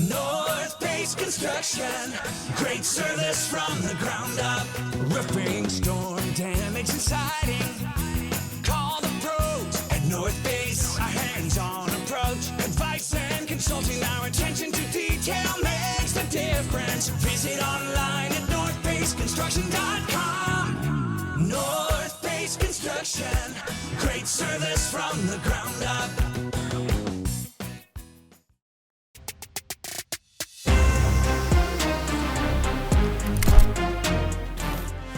Northface Construction, great service from the ground up. Roofing, storm damage, and siding. Call the pros at Northface. A hands-on approach, advice and consulting. Our attention to detail makes the difference. Visit online at northfaceconstruction.com. Northface Construction, great service from the ground up.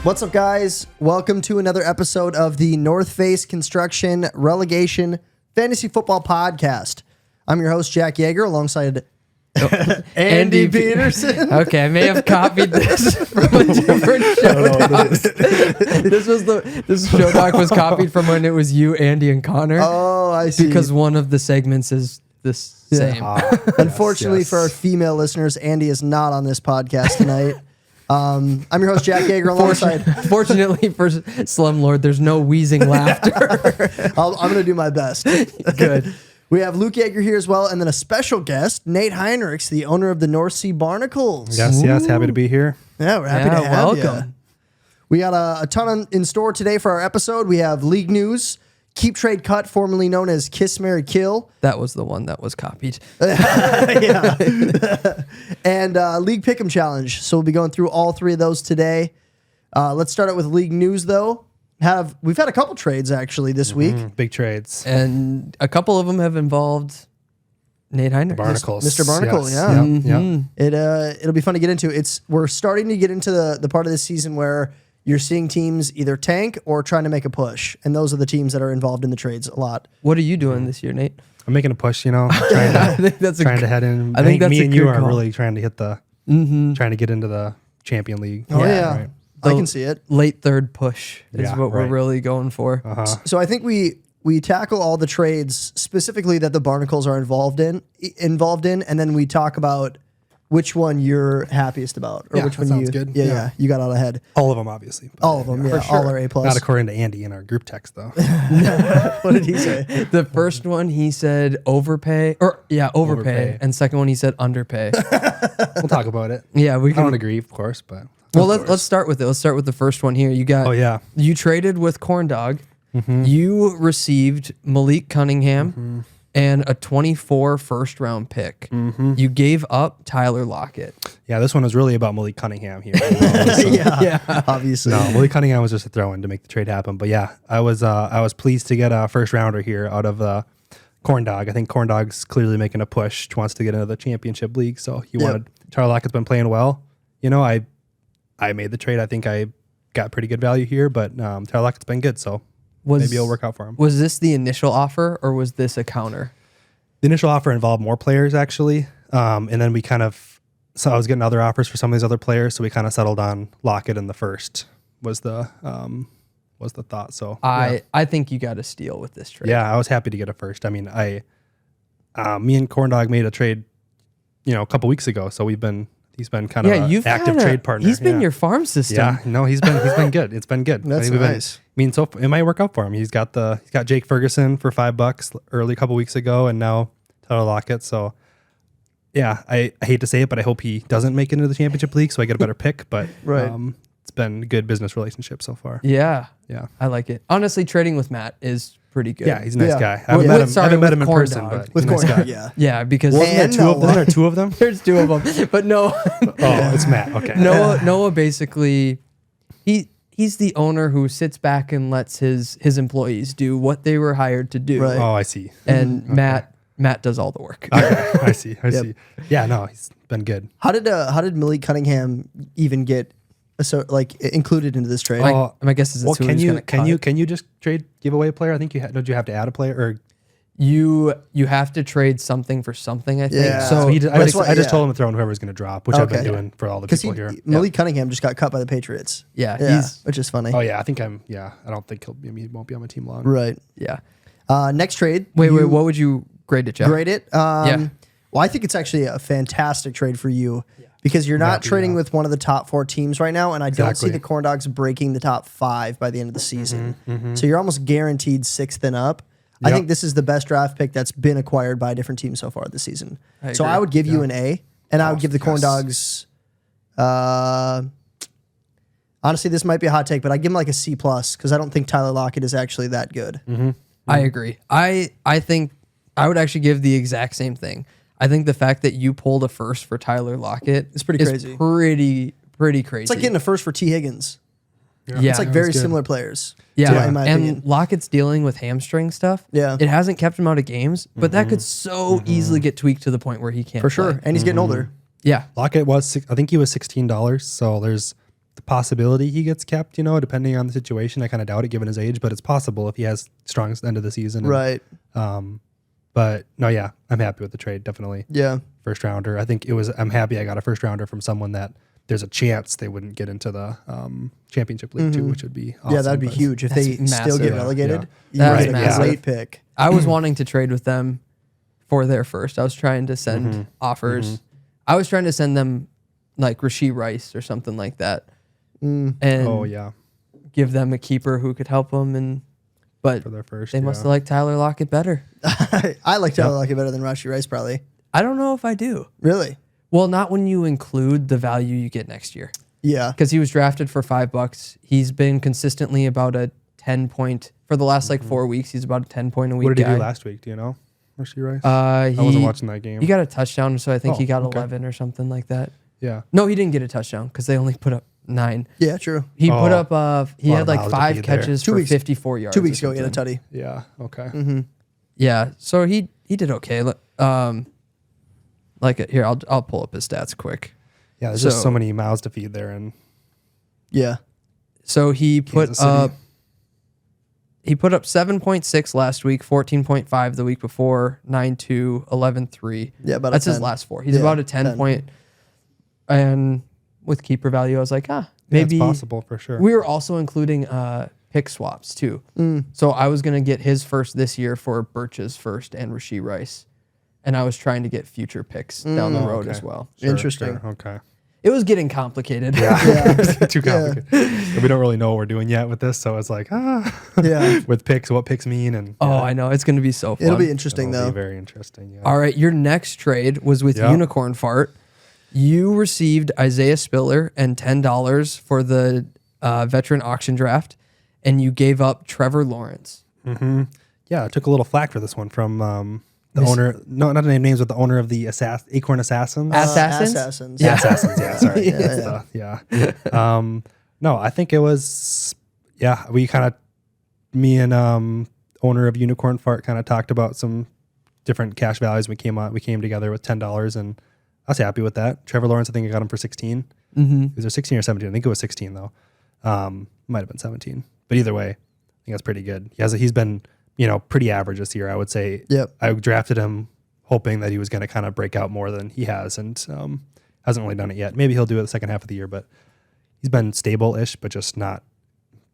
What's up, guys? Welcome to another episode of the Northface Construction Relegation Fantasy Football Podcast. I'm your host, Jack Yaeger, alongside Andy Peterson. Okay, I may have copied this from a different show doc. This show doc was copied from when it was you, Andy, and Connor. Oh, I see. Because one of the segments is the same. Unfortunately for our female listeners, Andy is not on this podcast tonight. I'm your host, Jack Yaeger, alongside... Fortunately for Slumlord, there's no wheezing laughter. I'm going to do my best. Good. We have Luke Yaeger here as well, and then a special guest, Nate Hinrichs, the owner of the North Sea Barnacles. Yes, happy to be here. Yeah, we're happy to have welcome. you. We got a ton in store today for our episode. We have league news, Keep Trade Cut, formerly known as Kiss, Marry, Kill. That was the one that was copied. Yeah. And League Pick'em Challenge. So we'll be going through all three of those today. Let's start out with league news, though. We've had a couple trades, actually, this week. Big trades. And a couple of them have involved Nate Hinrichs. Barnacles. Mr. Barnacle, yes. yeah. Yep. It'll be fun to get into. We're starting to get into the part of the season where you're seeing teams either tank or trying to make a push. And those are the teams that are involved in the trades a lot. What are you doing this year, Nate? I'm making a push, trying I think that's to head in. I think that's me a and you good are call. really trying to hit trying to get into the Champion League. Oh, yeah. Right. I can see it. Late third push is Yeah, what we're right. really going for. So I think we tackle all the trades specifically that the Barnacles are involved in, and then we talk about which one you're happiest about, or Yeah, which that one sounds good. Yeah, Yeah. you got out ahead. All of them, obviously. But All of them, yeah, all are A+. Not according to Andy in our group text, though. What did he say? The first one he said overpay. Overpay. And second one he said underpay. We'll talk about it. Yeah, we I don't can. agree, of course, but... Well, let's start with it. Let's start with the first one here. You got. Oh, yeah. You traded with Corn Dog. You received Malik Cunningham and a 24 first round pick. You gave up Tyler Lockett. Yeah, this one was really about Malik Cunningham here. Yeah, obviously. No, Malik Cunningham was just a throw-in to make the trade happen. But yeah, I was pleased to get a first rounder here out of Corn Dog. I think Corn Dog's clearly making a push, wants to get into the championship league. So he wanted Tyler Lockett's been playing well. I made the trade. I think I got pretty good value here, but Tyler Lockett's been good, so maybe it'll work out for him. Was this the initial offer or was this a counter? The initial offer involved more players actually, and then we so I was getting other offers for some of these other players, so we kind of settled on Lockett in the first was the thought. So I think you got a steal with this trade. yeah, I was happy to get a first. I mean, me and Corn Dog made a trade, a couple weeks ago, so he's been kind of an active trade partner. He's been your farm system. Yeah, no, he's been good. It's been good. That's nice. So it might work out for him. He's got Jake Ferguson for $5 early a couple weeks ago, and now Tyler Lockett. So yeah, I hate to say it, but I hope he doesn't make it into the championship league, so I get a better pick. But Right. It's been a good business relationship so far. Yeah. Yeah. I like it. Honestly, trading with Matt is pretty good. Yeah, he's a nice Yeah. guy. I haven't met him in Corn person, Dog. but With he's a nice Corn guy. Dog, yeah. Yeah, because And Wasn't there two of them? there's two of them. But no, Oh, it's Matt. Okay. Noah basically, he's the owner who sits back and lets his employees do what they were hired to do. Right. Oh, I see. And Matt does all the work. Okay, I see. See. Yeah, no, he's been good. How did Malik Cunningham even get included into this trade? My guess is Well, who he's gonna cut. can you just give away a player? I think don't you have to add a player or You have to trade something for something, I think. Yeah. So I just yeah. told him to throw in whoever's going to drop, which I've been Okay. doing for all the Because people here. Malik Cunningham just got cut by the Patriots. yeah, Which is funny. Oh yeah, I don't think he won't be on my team long. Right. yeah. Next trade. Wait, what would you grade it, Jeff? Grade it. Yeah. Well, I think it's actually a fantastic trade for you because you're not trading with one of the top 4 teams right now, and I don't see Exactly. the Corn Dogs breaking the top 5 by the end of the season. So you're almost guaranteed 6th and up. I Yep. think this is the best draft pick that's been acquired by a different team so far this season. So agree. I would give you an A And I would give the corn dogs. Honestly, this might be a hot take, but I give him like a C+ because I don't think Tyler Lockett is actually that good. I agree. I think I would actually give the exact same thing. I think the fact that you pulled a first for Tyler Lockett It's pretty crazy. Pretty crazy. It's like getting a first for T. Higgins. Yeah. It's like very similar players. Yeah, in my and opinion. Lockett's dealing with hamstring stuff. Yeah. It hasn't kept him out of games, but that could so easily get tweaked to the point where he can't For sure. play. And he's getting older. Yeah. Lockett I think he was $16, so there's the possibility he gets kept, depending on the situation. I kind of doubt it given his age, but it's possible if he has strongest end of the season. Right. But no, yeah, I'm happy with the trade, definitely. Yeah. First rounder. I'm happy I got a first rounder from someone that there's a chance they wouldn't get into the championship league too, which would be awesome. Yeah, that'd be huge if they That's still get massive. relegated. Yeah. That's You get a massive. great pick. I was wanting to trade with them for their first. I was trying to send offers. I was trying to send them like Rashee Rice or something like that. And Oh yeah, give them a keeper who could help them. But for their first. they must have liked Tyler Lockett better. I like Tyler Lockett better than Rashee Rice, probably. I don't know if I do. Really? Well, not when you include the value you get next year. Yeah. Because he was drafted for $5. He's been consistently about a 10 point for the last like 4 weeks. He's about a 10 point a week. What did he guy. do last week? Do you know? Rashee Rice? I wasn't watching that game. He got a touchdown, so I think he got okay. 11 or something like that. Yeah. No, he didn't get a touchdown because they only put up 9. Yeah, true. He put Oh, up. He lot had of like miles to 5 feed there. catches 2 for weeks- 54 yards. 2 weeks or ago, he had a something. tutty. Yeah. Okay. Yeah, so he did okay. Here, I'll pull up his stats quick. Yeah. There's just So- so many mouths to feed there, and Yeah. So he put Kansas City. up. He put up 7.6 last week, 14.5 the week before, 9.2, 11.3. Yeah, about a That's his 10. last 4. He's Yeah, about a 10 point. And with keeper value, I was like, maybe it's possible for sure. We were also including pick swaps too. So I was gonna get his first this year for Birch's first and Rashee Rice, and I was trying to get future picks down the road as well. Interesting. Sure, okay. It was getting complicated. Yeah. Too complicated. And we don't really know what we're doing yet with this, so it's like Yeah. with picks, what picks mean, and Oh, I know it's gonna be so fun. It'll be interesting, it'll though. be very interesting. Yeah. All right, your next trade was with Yep. Unicorn Fart. You received Isaiah Spiller and $10 for the veteran auction draft, and you gave up Trevor Lawrence. Yeah, I took a little flack for this one from the owner. No, not to name names, but the owner of the Acorn Assassins. Assassins? Assassins. Yeah, Assassins. Yeah, sorry. Yeah, Yeah. No, I think it was. Yeah, we kind of, me and owner of Unicorn Fart kind of talked about some different cash values. We came together with $10, and I was happy with that. Trevor Lawrence, I think I got him for 16. It was 16 or 17. I think it was 16 though. Might have been 17, but either way, I think that's pretty good. He's been pretty average this year, I would say. Yep. I drafted him hoping that he was going to kind of break out more than he has, and hasn't really done it yet. Maybe he'll do it the second half of the year, but he's been stable-ish, but just not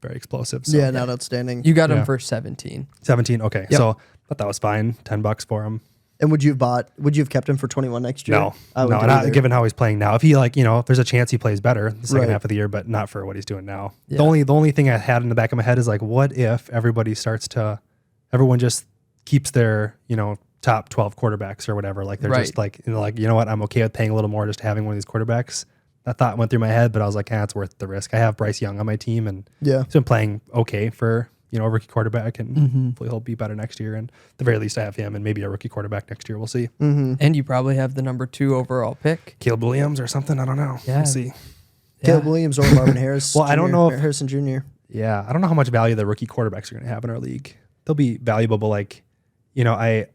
very explosive. So. Yeah, not outstanding. You got him Yeah. for 17. 17. Okay. Yep. So I thought that was fine. $10 for him. And would you have kept him for 21 next year? No, I no, wouldn't either. given how he's playing now. If he if there's a chance he plays better the second Right. half of the year, but not for what he's doing now. Yeah. The only thing I had in the back of my head is like, what if everybody everyone just keeps their top 12 quarterbacks or whatever? Like they're Right. just like you know what, I'm okay with paying a little more just having one of these quarterbacks. That thought went through my head, but I was like, it's worth the risk. I have Bryce Young on my team, and Yeah. he's been playing okay for a rookie quarterback, and hopefully he'll be better next year. And at the very least, I have him and maybe a rookie quarterback next year. We'll see. And you probably have the number 2 overall pick. Caleb Williams or something. I don't know. Yeah. We'll see. Caleb Williams or Marvin Harris. Well, I don't Jr., know if- Harrison Jr. Yeah, I don't know how much value the rookie quarterbacks are going to have in our league. They'll be valuable, but I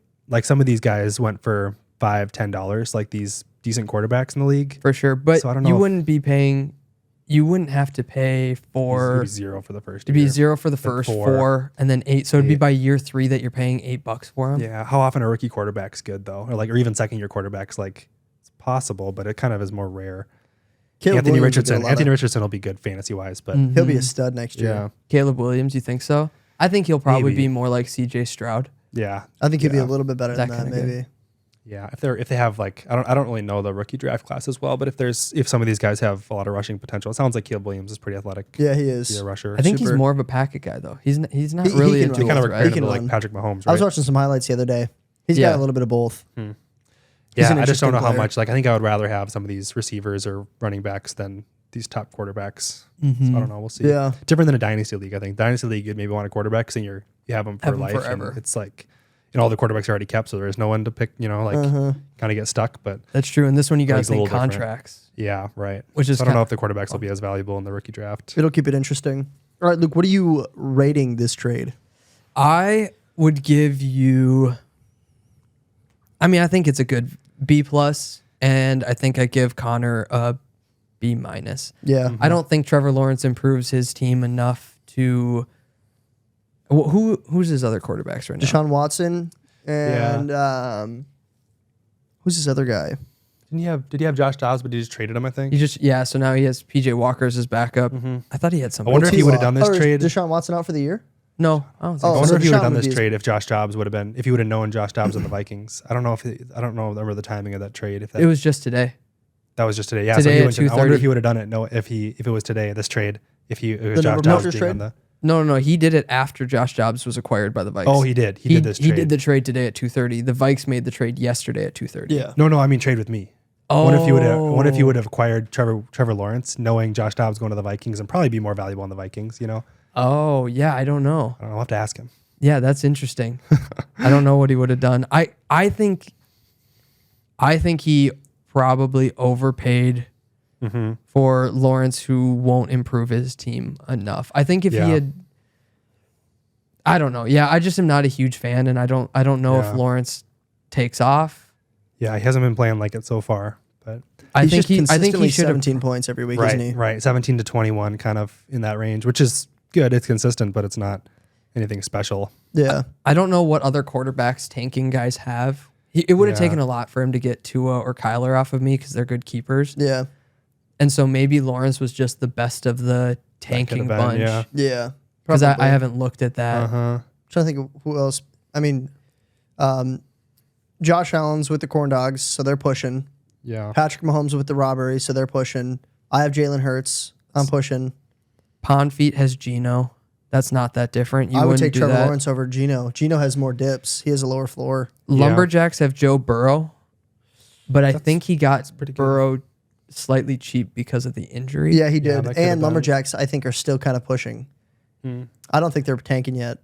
some of these guys went for $5-10, like these decent quarterbacks in the league. For sure. But So I don't know you if- wouldn't have to pay It'd for be 0 for the first. to be year. 0 for the first 4. 4 and then 8. So it'd be 8. by year 3 that you're paying $8 for him. Yeah, how often a rookie quarterback's good though, or even second year quarterbacks? Like it's possible, but it kind of is more rare. Caleb Anthony Williams would get a Richardson. lot Anthony of- Richardson will be good fantasy wise, but He'll be a stud next year. yeah, Caleb Williams, you think so? I think he'll probably Maybe. be more like CJ Stroud. yeah, I think he'll be Yeah. a little bit better That than that, kinda good. maybe. yeah. If they have I don't really know the rookie draft class as well, but if some of these guys have a lot of rushing potential, it sounds like Caleb Williams is pretty athletic. Yeah, he Be is. a rusher. I think Super. he's more of a packet guy though. He's not He really can a run. They dual kind of threat. equate can him to like run. Patrick Mahomes, I right? was watching some highlights the other day. He's Yeah. got a little bit of both. He's Yeah, an I just don't know interesting how player. much. Like, I think I would rather have some of these receivers or running backs than these top quarterbacks. So I don't know. We'll see. Yeah. Different than a dynasty league. I think dynasty league, you'd maybe want a quarterback because you have them for Have 'em life. forever. And it's like, all the quarterbacks are already kept, so there's no one to pick. Kind of get stuck. But That's true. And this one, you got to League's a think little different. contracts. yeah, right. Which is So I don't know kinda- if the quarterbacks will be as valuable in the rookie draft. It'll keep it interesting. All right, Luke, what are you rating this trade? I would give you. I mean, I think it's a good B+, and I think I give Connor a B-. Yeah. I don't think Trevor Lawrence improves his team enough to. Who's his other quarterbacks right now? Deshaun Watson and who's this other guy? Did he have Josh Dobbs, but he just traded him, I think? So now he has PJ Walker as his backup. I thought he had I something. wonder if he would have done this Or is trade. Deshaun Watson out for the year? No, I don't think Oh, I so. wonder so if he would have Deshaun done would this be his- trade if Josh Dobbs would have been, if he would have known Josh Dobbs on the Vikings. I don't know remember the timing of that trade. If that, It was just today. that was just today. Yeah, Today so he at went to, I wonder 2:30. if he would have done it. No, if it was today, this trade, if it was The Josh number Dobbs Motors being on trade? the. No, he did it after Josh Dobbs was acquired by the Vikes. Oh, he did. He did this trade. He did the trade today at 2:30. The Vikes made the trade yesterday at 2:30. Yeah. No, I mean trade with me. Oh. What if he would have acquired Trevor Lawrence, knowing Josh Dobbs going to the Vikings and probably be more valuable on the Vikings? Oh, yeah. I don't know. I don't know. I'll have to ask him. Yeah, that's interesting. I don't know what he would have done. I think he probably overpaid for Lawrence, who won't improve his team enough. I think if he had, I don't know. Yeah, I just am not a huge fan, and I don't know if Yeah. Lawrence takes off. Yeah, he hasn't been playing like it so far, but I He's think just he consistently should have. 17 points every week, isn't he? right, 17 to 21, kind of in that range, which is good. It's consistent, but it's not anything special. Yeah. I don't know what other quarterbacks tanking guys have. It would have Yeah. taken a lot for him to get Tua or Kyler off of me because they're good keepers. Yeah. And so maybe Lawrence was just the best of the tanking been, bunch. yeah. Yeah. Because Probably. I haven't looked at that. trying to think of who else. I mean, Josh Allen's with the Corn Dogs, so they're pushing. Yeah. Patrick Mahomes with the Robbery, so they're pushing. I have Jalen Hurts. I'm pushing. Pond Feet has Geno. That's not that different. You I would wouldn't take do Trevor that. Lawrence over Geno. Geno has more dips. He has a lower floor. Lumberjacks have Joe Burrow, but I think he got pretty good. Burrow slightly cheap because of the injury. Yeah, he Yeah, did. that could have And been. Lumberjacks, I think, are still kind of pushing. I don't think they're tanking yet.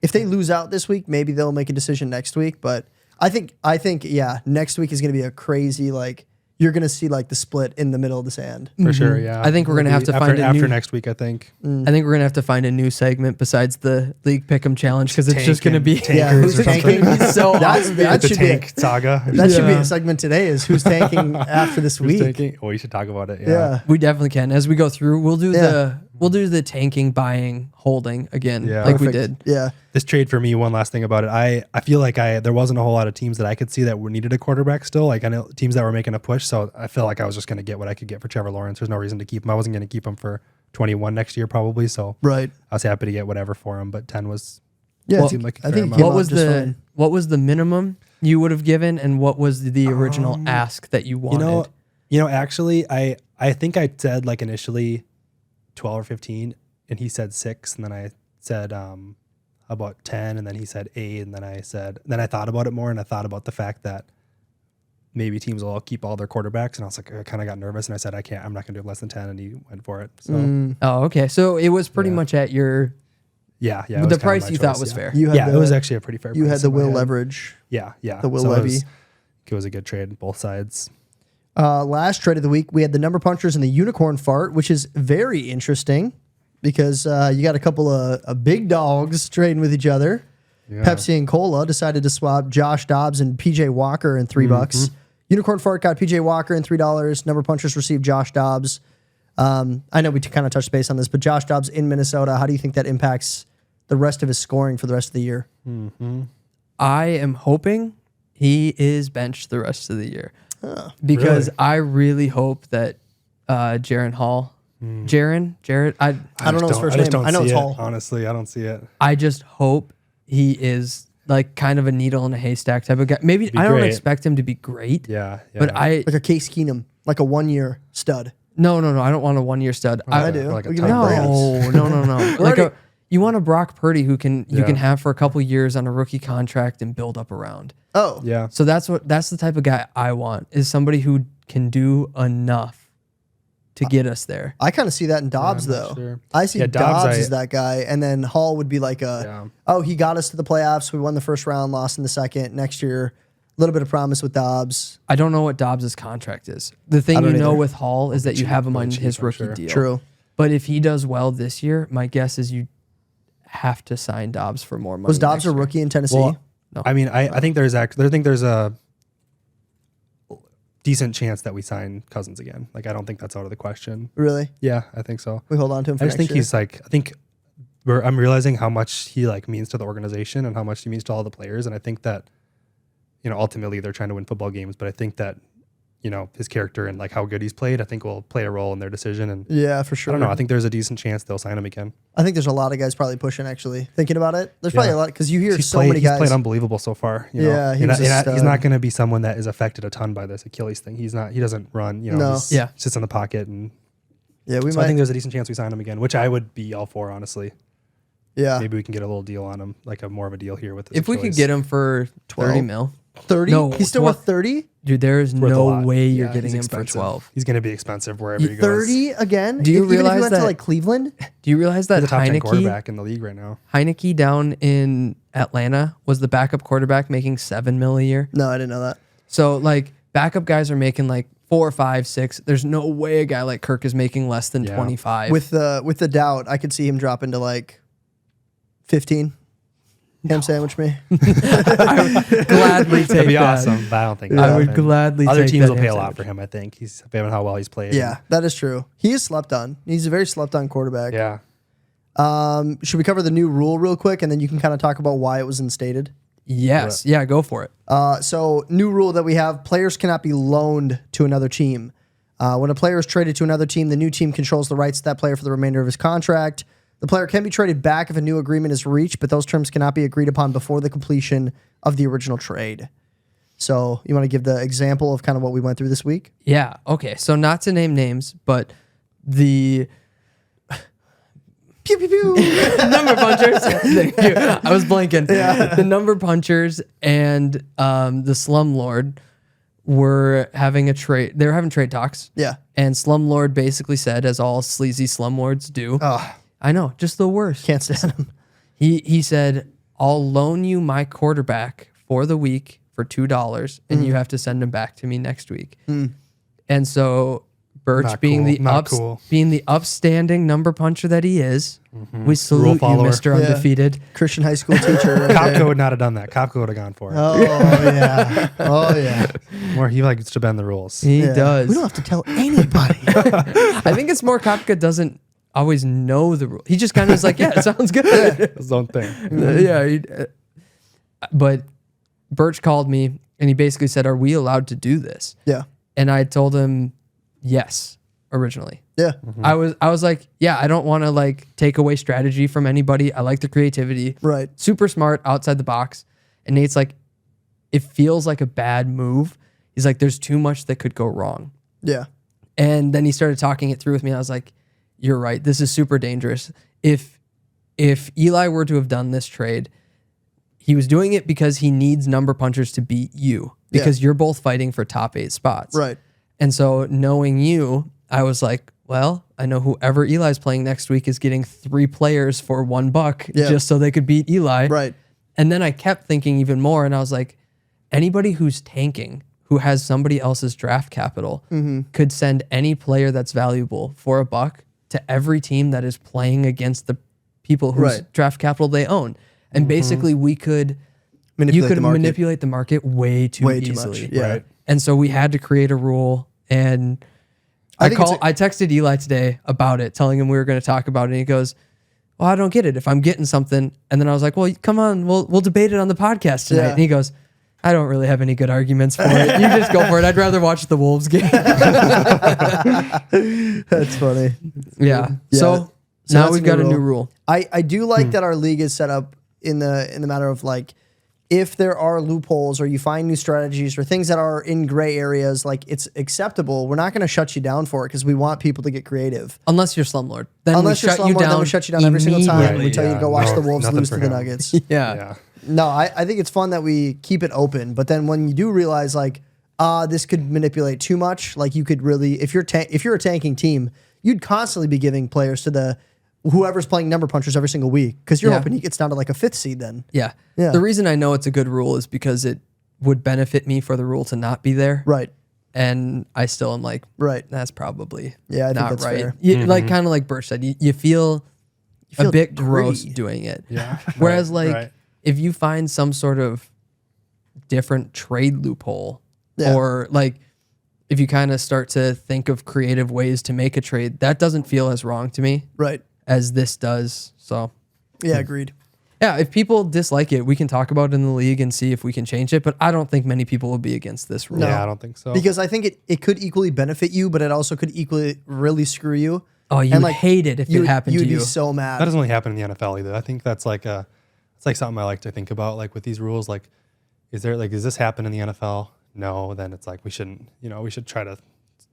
If they lose out this week, maybe they'll make a decision next week. But I think, yeah, next week is going to be a crazy, like, you're going to see, like, the split in the middle of the sand. For sure, yeah. I think we're gonna It'll have be to find a after new- next week, I think. I think we're gonna have to find a new segment besides the League Pick'em Challenge because it's just gonna be Tankers Yeah, who's or something. tanking? so That's, obvious. that The should tank saga. That should be Yeah. a segment today is who's tanking after this Who's week. tanking? Oh, you should talk about it. Yeah. We definitely can. As we go through, we'll do Yeah. the tanking, buying, holding again, Yeah. like we Perfect. did. Yeah. This trade for me, one last thing about it. I feel like there wasn't a whole lot of teams that I could see that needed a quarterback still. Like I know teams that were making a push. So I feel like I was just going to get what I could get for Trevor Lawrence. There's no reason to keep him. I wasn't going to keep him for 21 next year probably. So Right. I was happy to get whatever for him. But 10 was Yeah. seemed like a I fair think amount. he What came was out just the fine. what was the minimum you would have given, and what was the original ask that you wanted? Actually, I think I said like initially 12 or 15, and he said 6, and then I said about 10, and then he said 8, and then I thought about it more, and I thought about the fact that maybe teams will keep all their quarterbacks, and I was like, I kind of got nervous, and I said I'm not going to do less than 10, and he went for it. So Oh, okay. So it was pretty Yeah. much at your yeah, it the was kind of price my you thought choice, was yeah. fair. You had Yeah, the, it was actually a pretty fair. you price had the in my will head. leverage. Yeah, The will So levy. it was a good trade, both sides. Last trade of the week, we had the number punchers and the unicorn fart, which is very interesting because you got a couple of big dogs trading with each other. Yeah. Pepsi and Cola decided to swap Josh Dobbs and PJ Walker in $3. Unicorn fart got PJ Walker in $3. Number punchers received Josh Dobbs. I know we kind of touched base on this, but Josh Dobbs in Minnesota, how do you think that impacts the rest of his scoring for the rest of the year? I am hoping he is benched the rest of the year because really? I really hope that Jared Hall, Jared, I don't know his first I just name. don't I know see it's it. Hall. Honestly, I don't see it. I just hope he is like kind of a needle in a haystack type of guy. Maybe I don't great. expect him to be great, Yeah. but I Like a Case Keenum, like a 1-year stud. no. I don't want a 1-year stud. I do. like a We tight can have end. brands. No. Like already- You want a Brock Purdy who you can have for a couple years on a rookie contract and build up around. Oh, Yeah. So that's the type of guy I want, is somebody who can do enough to get us there. I kind of see that in Dobbs, I'm not though. sure. I see Yeah, Dobbs as that guy, and then Hall would be like he got us to the playoffs. We won the first round, lost in the second. Next year, a little bit of promise with Dobbs. I don't know what Dobbs' contract is. The thing you know with Hall is that you have him on his rookie deal. True. But if he does well this year, my guess is you have to sign Dobbs for more money. Was Dobbs next a year. rookie in Tennessee? Well, No. I mean, I think there's a decent chance that we sign Cousins again. Like, I don't think that's out of the question. Really? Yeah, I think so. We hold on to him for I just next think year? he's like, I'm realizing how much he like means to the organization and how much he means to all the players. And I think that, ultimately they're trying to win football games, but I think that, his character and like how good he's played, I think will play a role in their decision. And Yeah, for sure. I don't know. I think there's a decent chance they'll sign him again. I think there's a lot of guys probably pushing, actually, thinking about it. There's probably a lot, because you hear He's many He's guys. played unbelievable so far. Yeah, he's a not stud. going to be someone that is affected a ton by this Achilles thing. He doesn't run, No. he sits in the pocket. And Yeah, we so I might. think there's a decent chance we sign him again, which I would be all for, honestly. Yeah. Maybe we can get a little deal on him, like more of a deal here with this If we could get him for 30 mil. 30? No, He's still worth 30? Dude, there is worth a no lot. way you're Yeah, getting he's him for expensive. 12. He's going to be expensive wherever he goes. 30 again? Do you Even if realize you went that- to like Cleveland? Do you realize He's that the top 10 Heineke quarterback in the league right now. down in Atlanta was the backup quarterback making $7 million a year? No, I didn't know that. So like backup guys are making like 4, 5, 6. There's no way a guy like Kirk is making less than 25. With the doubt, I could see him drop into like 15. Ham sandwich me. I would gladly take That'd be that. awesome, but I don't think I that'll would happen. gladly Other take teams that will pay a ham lot sandwich. for him, I think. He's given how well he's played. Yeah, that is true. He is slept on. He's a very slept on quarterback. Yeah. Should we cover the new rule real quick, and then you can kind of talk about why it was instated? Yes. Yeah, go for it. So new rule that we have: players cannot be loaned to another team. When a player is traded to another team, the new team controls the rights to that player for the remainder of his contract. The player can be traded back if a new agreement is reached, but those terms cannot be agreed upon before the completion of the original trade. So you want to give the example of kind of what we went through this week? Yeah. Okay. So not to name names, but the Pew, pew, pew. number punchers. Thank you. I was blanking. Yeah. The number punchers and the slumlord were having a trade. They were having trade talks. Yeah. And slumlord basically said, as all sleazy slumlords do. Oh, I know, just the worst. can't stand him. He said, "I'll loan you my quarterback for the week for $2, and you have to send him back to me next week." And so Birch, Not being cool. the Not cool. being the upstanding number puncher that he is, we salute you, follower. Mr. Yeah. Undefeated. Christian high school teacher. Right Kopka there. would not have done that. Kopka would have gone for it. Oh yeah. Oh yeah. More he likes to bend the rules. He Yeah. does. We don't have to tell anybody. I think it's more Kopka doesn't always know the rule. He just kind of is like, yeah, it sounds good. His own thing. But Birch called me and he basically said, "Are we allowed to do this?" Yeah. And I told him yes originally. Yeah. I was like, yeah, I don't want to like take away strategy from anybody. I like the creativity. Right. Super smart, outside the box. And Nate's like, it feels like a bad move. He's like, there's too much that could go wrong. Yeah. And then he started talking it through with me. I was like, you're right. This is super dangerous. If Eli were to have done this trade, he was doing it because he needs number punchers to beat you because you're both fighting for top 8 spots. Right. And so knowing you, I was like, well, I know whoever Eli's playing next week is getting 3 players for $1 just so they could beat Eli. Right. And then I kept thinking even more, and I was like, anybody who's tanking, who has somebody else's draft capital, could send any player that's valuable for $1 to every team that is playing against the people whose draft capital they own. And basically we could manipulate the market way too easily. much. Yeah. Right. And so we had to create a rule, and I texted Eli today about it, telling him we were going to talk about it. And he goes, "Well, I don't get it. If I'm getting something," and then I was like, "Well, come on, we'll debate it on the podcast tonight." Yeah. And he goes, "I don't really have any good arguments for it. You just go for it. I'd rather watch the Wolves game." That's funny. Yeah. Yeah. So So now that's we've a got new a new rule. rule. I do like that our league is set up in the matter of like, if there are loopholes or you find new strategies or things that are in gray areas, like it's acceptable, we're not going to shut you down for it because we want people to get creative. Unless you're Slumlord. Then Unless we you're shut you Slumlord, down then we shut you down every single time. immediately. We tell you to go watch the Wolves nothing lose for to the him. Nuggets. Yeah. No, I think it's fun that we keep it open, but then when you do realize like, this could manipulate too much, like you could really, if you're a tanking team, you'd constantly be giving players to whoever's playing number punchers every single week because you're hoping he gets down to like a 5th seed then. Yeah. Yeah. The reason I know it's a good rule is because it would benefit me for the rule to not be there. Right. And I still am like, Right. that's probably Yeah, I think not that's right. fair. Like kind of like Birch said, you feel feel a bit gritty. gross doing it. Yeah. Whereas Right, like right. if you find some sort of different trade loophole Yeah. or like if you kind of start to think of creative ways to make a trade, that doesn't feel as wrong to me Right. as this does. So Yeah, agreed. yeah, if people dislike it, we can talk about it in the league and see if we can change it. But I don't think many people will be against this rule. No. Yeah, I don't think so. Because I think it could equally benefit you, but it also could equally really screw you. Oh, you And, would hate it if it happened to You'd you. be so that mad. doesn't really happen in the NFL either. I think that's like it's like something I like to think about, like with these rules. Like, does this happen in the NFL? No, then it's like we shouldn't. We should try to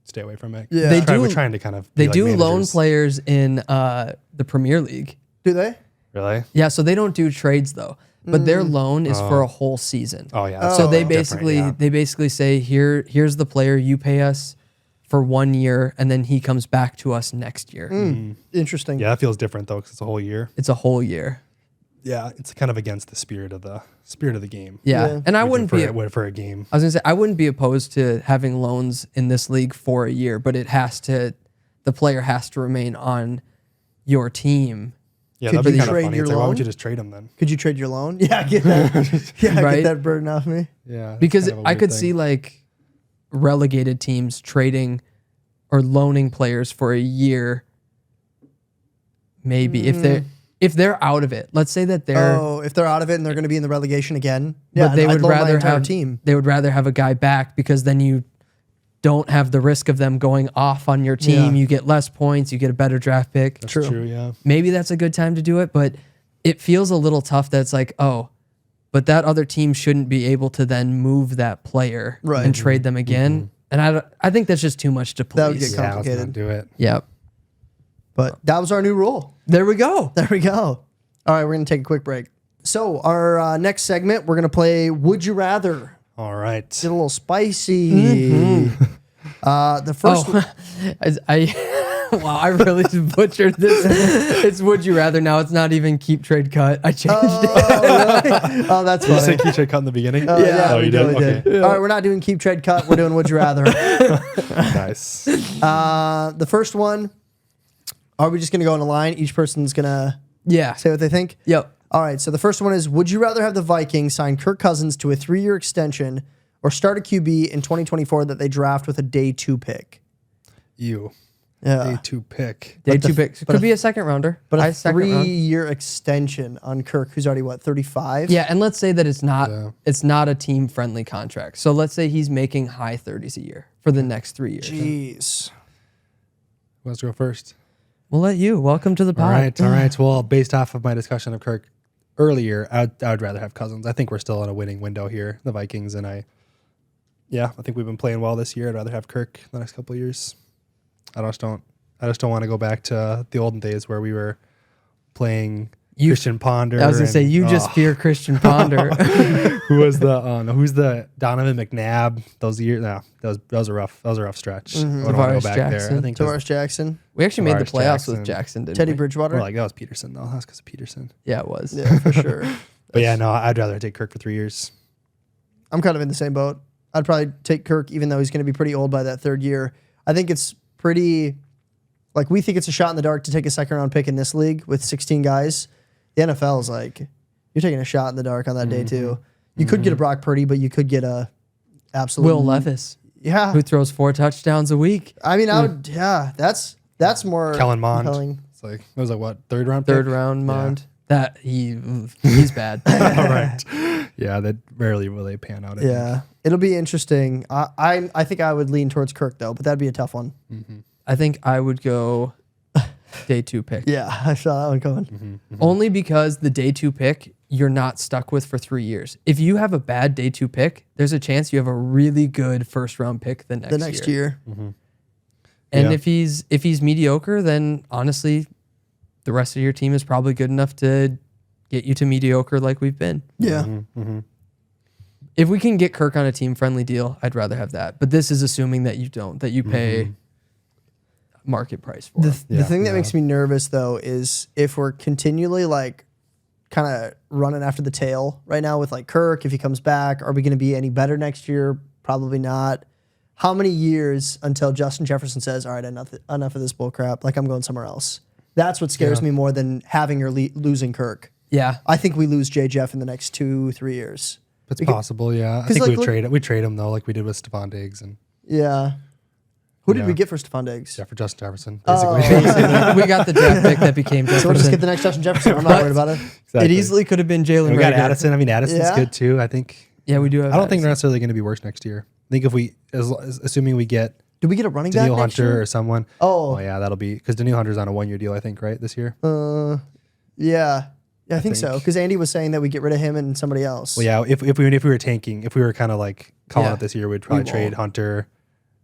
stay away from it. Yeah. We're trying to kind of. They be like do loan managers. players in the Premier League. Do they? Really? Yeah, so they don't do trades though, but their loan is for a whole season. Oh yeah. that's So they different, basically say here's the player, you pay us for 1 year, and then he comes back to us next year. Interesting. Yeah, that feels different though, because it's a whole year. It's a whole year. Yeah, it's kind of against the spirit of the game. Yeah, Yeah. and I We wouldn't do be. for a game. I was gonna say I wouldn't be opposed to having loans in this league for a year, but the player has to remain on your team. Yeah, Could that'd be you kind of trade funny. your It's like, why would loan? you just trade them then? Could you trade your loan? Yeah, get that. Yeah, Right? get that burden off me. Yeah, that's Because kind of a I weird could thing. see like relegated teams trading or loaning players for a year. Maybe if they're out of it. Let's say that they're Oh, if they're out of it and they're going to be in the relegation again, yeah, but they I'd would loan my rather entire have team. They would rather have a guy back because then you don't have the risk of them going off on your team. Yeah. You get less points, you get a better draft pick. That's True. true. Yeah. Maybe that's a good time to do it, but it feels a little tough that it's like, oh, but that other team shouldn't be able to then move that player Right. and trade them again. And I think that's just too much to That would police. get Yeah, let's complicated. not do it. Yep. But that was our new rule. There we go. There we go. All right, we're going to take a quick break. So our next segment, we're going to play Would You Rather. All right. Get a little spicy. The first Wow, I really butchered this. It's would you rather now. It's not even keep trade cut. I changed it. Oh, really? Oh, that's Did you funny. say keep trade cut in the beginning? Yeah, Oh, we you did. did? Okay. All right, we're not doing keep, trade, cut. We're doing Would You Rather. Nice. The first one, are we just going to go in a line? Each person's going to Yeah. say what they think? Yep. All right, so the first one is, would you rather have the Vikings sign Kirk Cousins to a 3-year extension or start a QB in 2024 that they draft with a day 2 pick? You. Yeah. Day 2 pick. Day But the- two picks. but Could a- be a second rounder. But a I second round. 3-year extension on Kirk, who's already, 35? Yeah, and let's say that it's not Yeah. it's not a team friendly contract. So let's say he's making high 30s a year for the next 3 years. Jeez. Who wants to go first? We'll let you. Welcome to the pod. All right. Well, based off of my discussion of Kirk earlier, I'd rather have Cousins. I think we're still in a winning window here, the Vikings, and I think we've been playing well this year. I'd rather have Kirk the next couple of years. I just don't want to go back to the olden days where we were playing Christian Ponder. I was gonna say you just oh, fear Christian Ponder. who's the Donovan McNabb? Those years, no, that was a rough stretch. I don't want to go Tavares back Jackson. there. I think it was Tavares Jackson. We actually made the Tavares playoffs Jackson. with Jackson, didn't Teddy we? Bridgewater. more like that was Peterson though. That's because of Peterson. Yeah, it was. Yeah, for sure. But yeah, no, I'd rather take Kirk for 3 years. I'm kind of in the same boat. I'd probably take Kirk, even though he's going to be pretty old by that 3rd year. I think it's pretty, like, we think it's a shot in the dark to take a 2nd-round pick in this league with 16 guys. The NFL is like, you're taking a shot in the dark on that day, too. You could get a Brock Purdy, but you could get a absolute Will Levis, Yeah. who throws 4 touchdowns a week. I mean, I would, yeah, that's more Kellen Mond. compelling. It's like, it was like what, 3rd round pick? Third round Mond. That he's bad. All right. Yeah, that rarely will they pan out. I think. Yeah. It'll be interesting. I think I would lean towards Kirk, though, but that'd be a tough one. I think I would go day 2 pick. Yeah, I saw that one coming. Only because the day 2 pick you're not stuck with for 3 years. If you have a bad day 2 pick, there's a chance you have a really good first round pick the next year. And if he's mediocre, then honestly, the rest of your team is probably good enough to get you to mediocre like we've been. Yeah. If we can get Kirk on a team-friendly deal, I'd rather have that. But this is assuming that you don't, that you pay market price for it. The thing that makes me nervous, though, is if we're continually, like, kind of running after the tail right now with, like, Kirk, if he comes back, are we going to be any better next year? Probably not. How many years until Justin Jefferson says, all right, enough of this bull crap, like, I'm going somewhere else? That's what scares me more than having or losing Kirk. Yeah. I think we lose J. Jeff in the next 2-3 years. It's possible, yeah. I think we'd trade him though, like we did with Stephon Diggs and Who did we get for Stephon Diggs? yeah, for Justin Jefferson, Oh. basically. We got the draft pick that became Jefferson. So we'll just get the next Justin Jefferson. I'm not worried about it. Exactly. It easily could have been Jalen We got Reagor. Addison. I mean, Addison's Yeah. good too. I think. Yeah, we do have I don't think Addison. they're necessarily going to be worse next year. I think if we, assuming we get Did we get a running back Daniil next Hunter year? or someone. Oh. Yeah, that'll be because Daniil Hunter's on a 1-year deal, I think, right this year. Yeah, I think so. think. Because Andy was saying that we get rid of him and somebody else. Well, yeah, if we were tanking, if we were kind of like calling Yeah. it this year, we'd probably We trade won't. Hunter.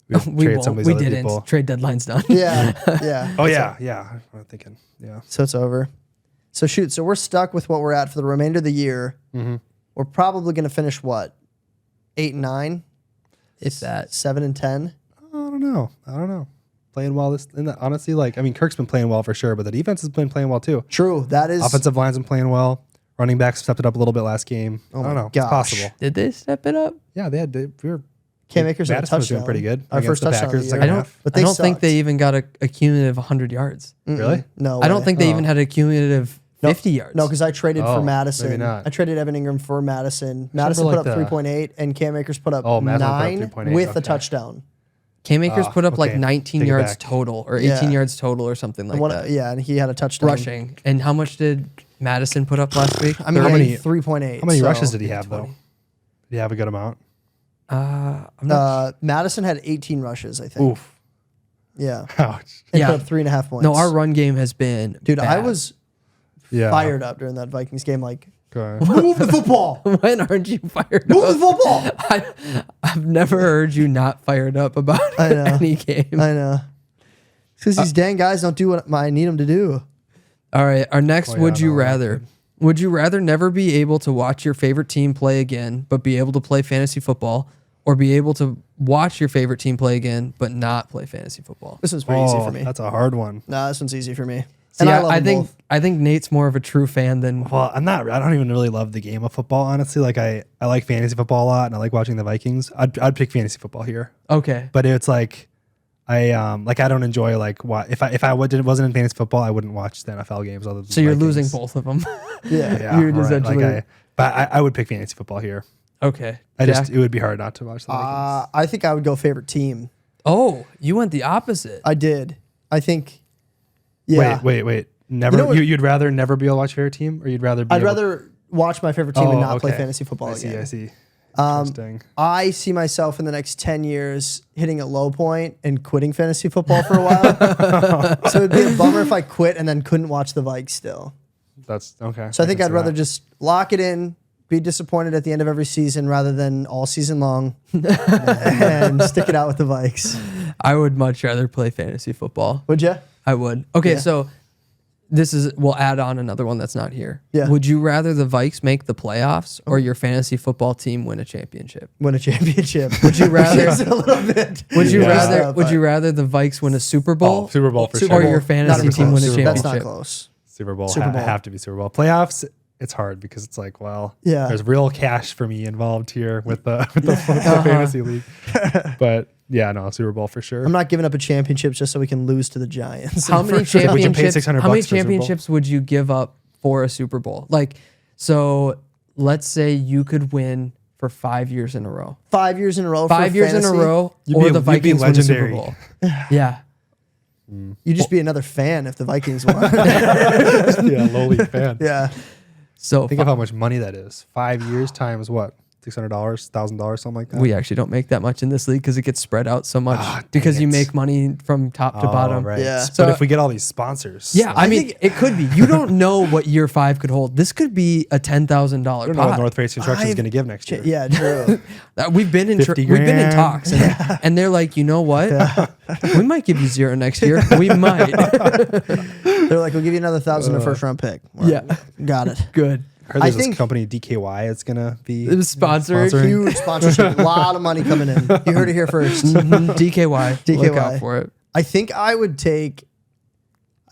We'd We trade won't. some of these We other didn't. people. Trade deadline's done. Yeah. Oh yeah. I'm thinking, yeah. So it's over. So shoot. So we're stuck with what we're at for the remainder of the year. We're probably going to finish what? 8 and 9, If that. 7 and 10. I don't know. Playing well honestly, like I mean, Kirk's been playing well for sure, but the defense has been playing well too. True. That is. Offensive line's been playing well. Running backs stepped it up a little bit last game. I don't my know. gosh. It's possible. Did they step it up? Yeah, we were. Cam Akers had a Madison was touchdown. doing pretty good. Our against first the touchdown Packers of the second year. half. But I they don't think sucked. they even got a cumulative 100 yards. Really? No. I don't way. think they even had a cumulative 50 yards. No, because I traded Oh, for Madison. maybe not. I traded Evan Ingram for Madison. Madison like put up the- 3.8, and Cam Akers put up Madison put up 9 3.8, with a okay. touchdown. Cam Akers put up like okay. 19 Take it yards back. total or 18 Yeah. yards total or something like that. Yeah, and he had a touchdown. Rushing. And how much did Madison put up last week? I mean, How many- 3.8. How many so- rushes did he have though? Did he have a good amount? I'm not Madison had 18 rushes, I think. Oof. Yeah. Ouch. And Yeah. put up 3.5 points. No, our run game has been Dude, I bad. was Yeah. fired up during that Vikings game. Like, Okay. move the football. When aren't you fired Move the up? football. I've never heard you not fired up about I know. any game. I know. Because these dang guys don't do what I need them to do. All right, our next Oh, yeah, would you no, rather? Would you rather never be able to watch your favorite team play again, but be able to play fantasy football, or be able to watch your favorite team play again, but not play fantasy football? This one's pretty easy for me. That's a hard one. Nah, this one's easy for me. See, And I love I them think both. I think Nate's more of a true fan than Well, I don't even really love the game of football, honestly. Like I like fantasy football a lot and I like watching the Vikings. I'd pick fantasy football here. okay. But it's like I don't enjoy like if I wasn't in fantasy football, I wouldn't watch the NFL games other than So you're Vikings. losing both of them. Yeah. Yeah, You're right. essentially- But I would pick fantasy football here. Okay. It would be hard not to watch the Vikings. I think I would go favorite team. Oh, you went the opposite. I did. I think. Yeah. Wait. Never. You know what- You'd rather never be able to watch your team, or you'd rather? I'd rather watch my favorite team and not play okay. fantasy football again. I see. Um, Interesting. I see myself in the next 10 years hitting a low point and quitting fantasy football for a while. So it'd be a bummer if I quit and then couldn't watch the Vikes still. That's okay. So I think can I'd see rather that. just lock it in, be disappointed at the end of every season rather than all season long and stick it out with the Vikes. I would much rather play fantasy football. Would you? I would. Okay, Yeah. so we'll add on another one that's not here. Yeah. Would you rather the Vikes make the playoffs or your fantasy football team win a championship? Win a championship. Would you rather Here's a little bit. would you Yeah. rather the Vikes win a Super Bowl? Super Bowl for Super or sure. Bowl. your Not fantasy even team win a close. championship? That's not close. Super Bowl. Super Bowl. Have to be Super Bowl. Playoffs. It's hard because it's like, well, Yeah. there's real cash for me involved here with the fantasy league. But yeah, no, Super Bowl for sure. I'm not giving up a championship just so we can lose to the Giants. How many Would you pay championships? $600 How many for a Super Bowl? championships would you give up for a Super Bowl? Like, so let's say you could win for 5 years in a row. 5 years in a row. 5 for years in a fantasy? row, You'd or be- the you'd be Vikings win the Super legendary. Bowl. Yeah. You'd just be another fan if the Vikings won. Yeah, low league fan. Yeah. So Think of how much money that is. 5 years times what? $600, $1,000, something like that. We actually don't make that much in this league because it gets spread out so much because you make money from top to bottom. Right. Yeah. But if we get all these sponsors, Yeah, I mean, it could be. You don't know what year 5 could hold. This could be a $10,000 I don't know what pot. Northface Construction is going to give next year. Yeah, true. We've been in 50 we've been in grand. talks, and they're like, you know what? We might give you 0 next year. We might. They're like, we'll give you another 1,000 a first round pick. Well, Yeah. got it. Good. I heard I there's think- this company DKY. It's going to be It was sponsoring. Huge sponsorship, a lot of money coming in. You heard it here first. DKY. Look out for it. I think I would take.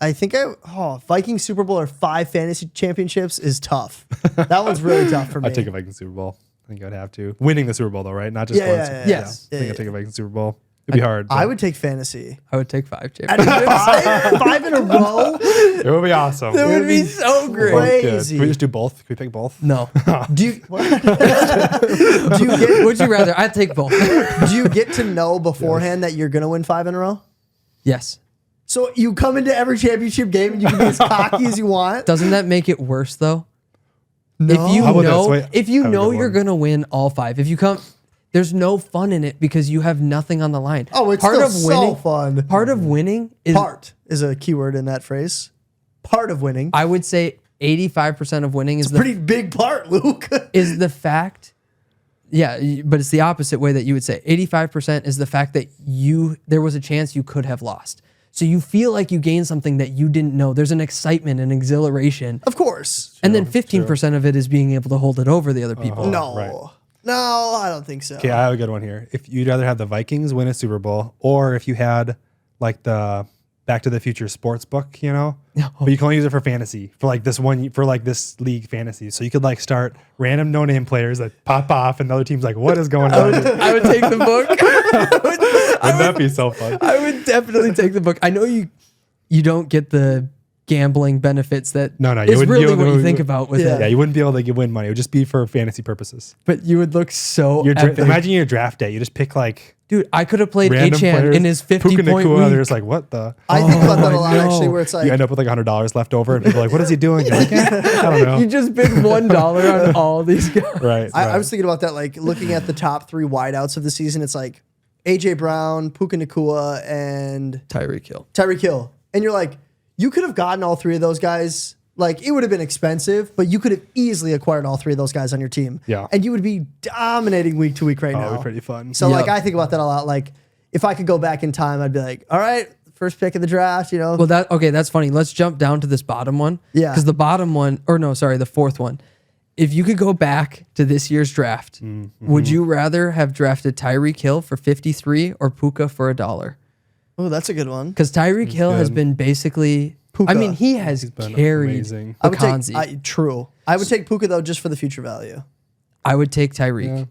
Viking Super Bowl or 5 fantasy championships is tough. That one's really tough for me. I'd take a Viking Super Bowl. I think I'd have to. Winning the Super Bowl, though, right? Not just Yeah, one yeah, Super yeah, Bowl. Yes. I think I'd take a Viking Super Bowl. It'd be hard. I but would take fantasy. I would take 5 And championships. five in a row? It would be awesome. That would be so great. Crazy. Can we just do both? Can we pick both? No. Do you, do you get Would you rather? I'd take both. do you get to know beforehand that you're gonna win 5 in a row? Yes. So you come into every championship game and you can be as cocky as you want? Doesn't that make it worse though? No. If you How about this? know, Wait, if you have a know good you're one. gonna win all 5, if you come, there's no fun in it because you have nothing on the line. Oh, it's still so fun. Part of winning is Part is a keyword in that phrase. Part of winning. I would say 85% of winning is Pretty big part, Luke. is the fact. Yeah, but it's the opposite way that you would say. 85% is the fact that there was a chance you could have lost. So you feel like you gained something that you didn't know. There's an excitement and exhilaration. Of course. And then 15% of it is being able to hold it over the other people. No. right. No, I don't think so. Okay, I have a good one here. If you'd rather have the Vikings win a Super Bowl, or if you had like the Back to the Future sports book, but you can only use it for fantasy for like this league fantasy. So you could like start random no-name players that pop off, and the other team's like, "What is going on?" I would take the book. Wouldn't that be so fun? I would definitely take the book. I know you don't get the gambling benefits that No, is wouldn't- really what you think about with Yeah. it. Yeah, you wouldn't be able to win money. It would just be for fantasy purposes. But you would look so epic. Imagine your draft day. You just pick like Dude, I could have played random Achan players. in his Puka 50-point Nacua, They're week. just like, what the? I think about that a lot no. actually, where it's like, You end up with like $100 left over, and people are like, what is he doing? You're like, I don't know. You just bid $1 on all these guys. Right. I was thinking about that, like looking at the top 3 wideouts of the season. It's like AJ Brown, Puka Nacua, and Tyreek Hill. Tyreek Hill. And you're like, you could have gotten all 3 of those guys. Like, it would have been expensive, but you could have easily acquired all 3 of those guys on your team. Yeah. And you would be dominating week to week right Oh, now. it'd be pretty fun. So, Yep. like, I think about that a lot. Like, if I could go back in time, I'd be like, all right, first pick of the draft, Well, that's funny. Let's jump down to this bottom one. Yeah. Because the bottom one, the fourth one. If you could go back to this year's draft, would you rather have drafted Tyreek Hill for 53 or Puka for $1? Oh, that's a good one. Because Tyreek Hill has good. been basically, Puka. I mean, he has been carried amazing. I would Bakanzi. true. I would take Puka, though, just for the future value. I would take Tyreek.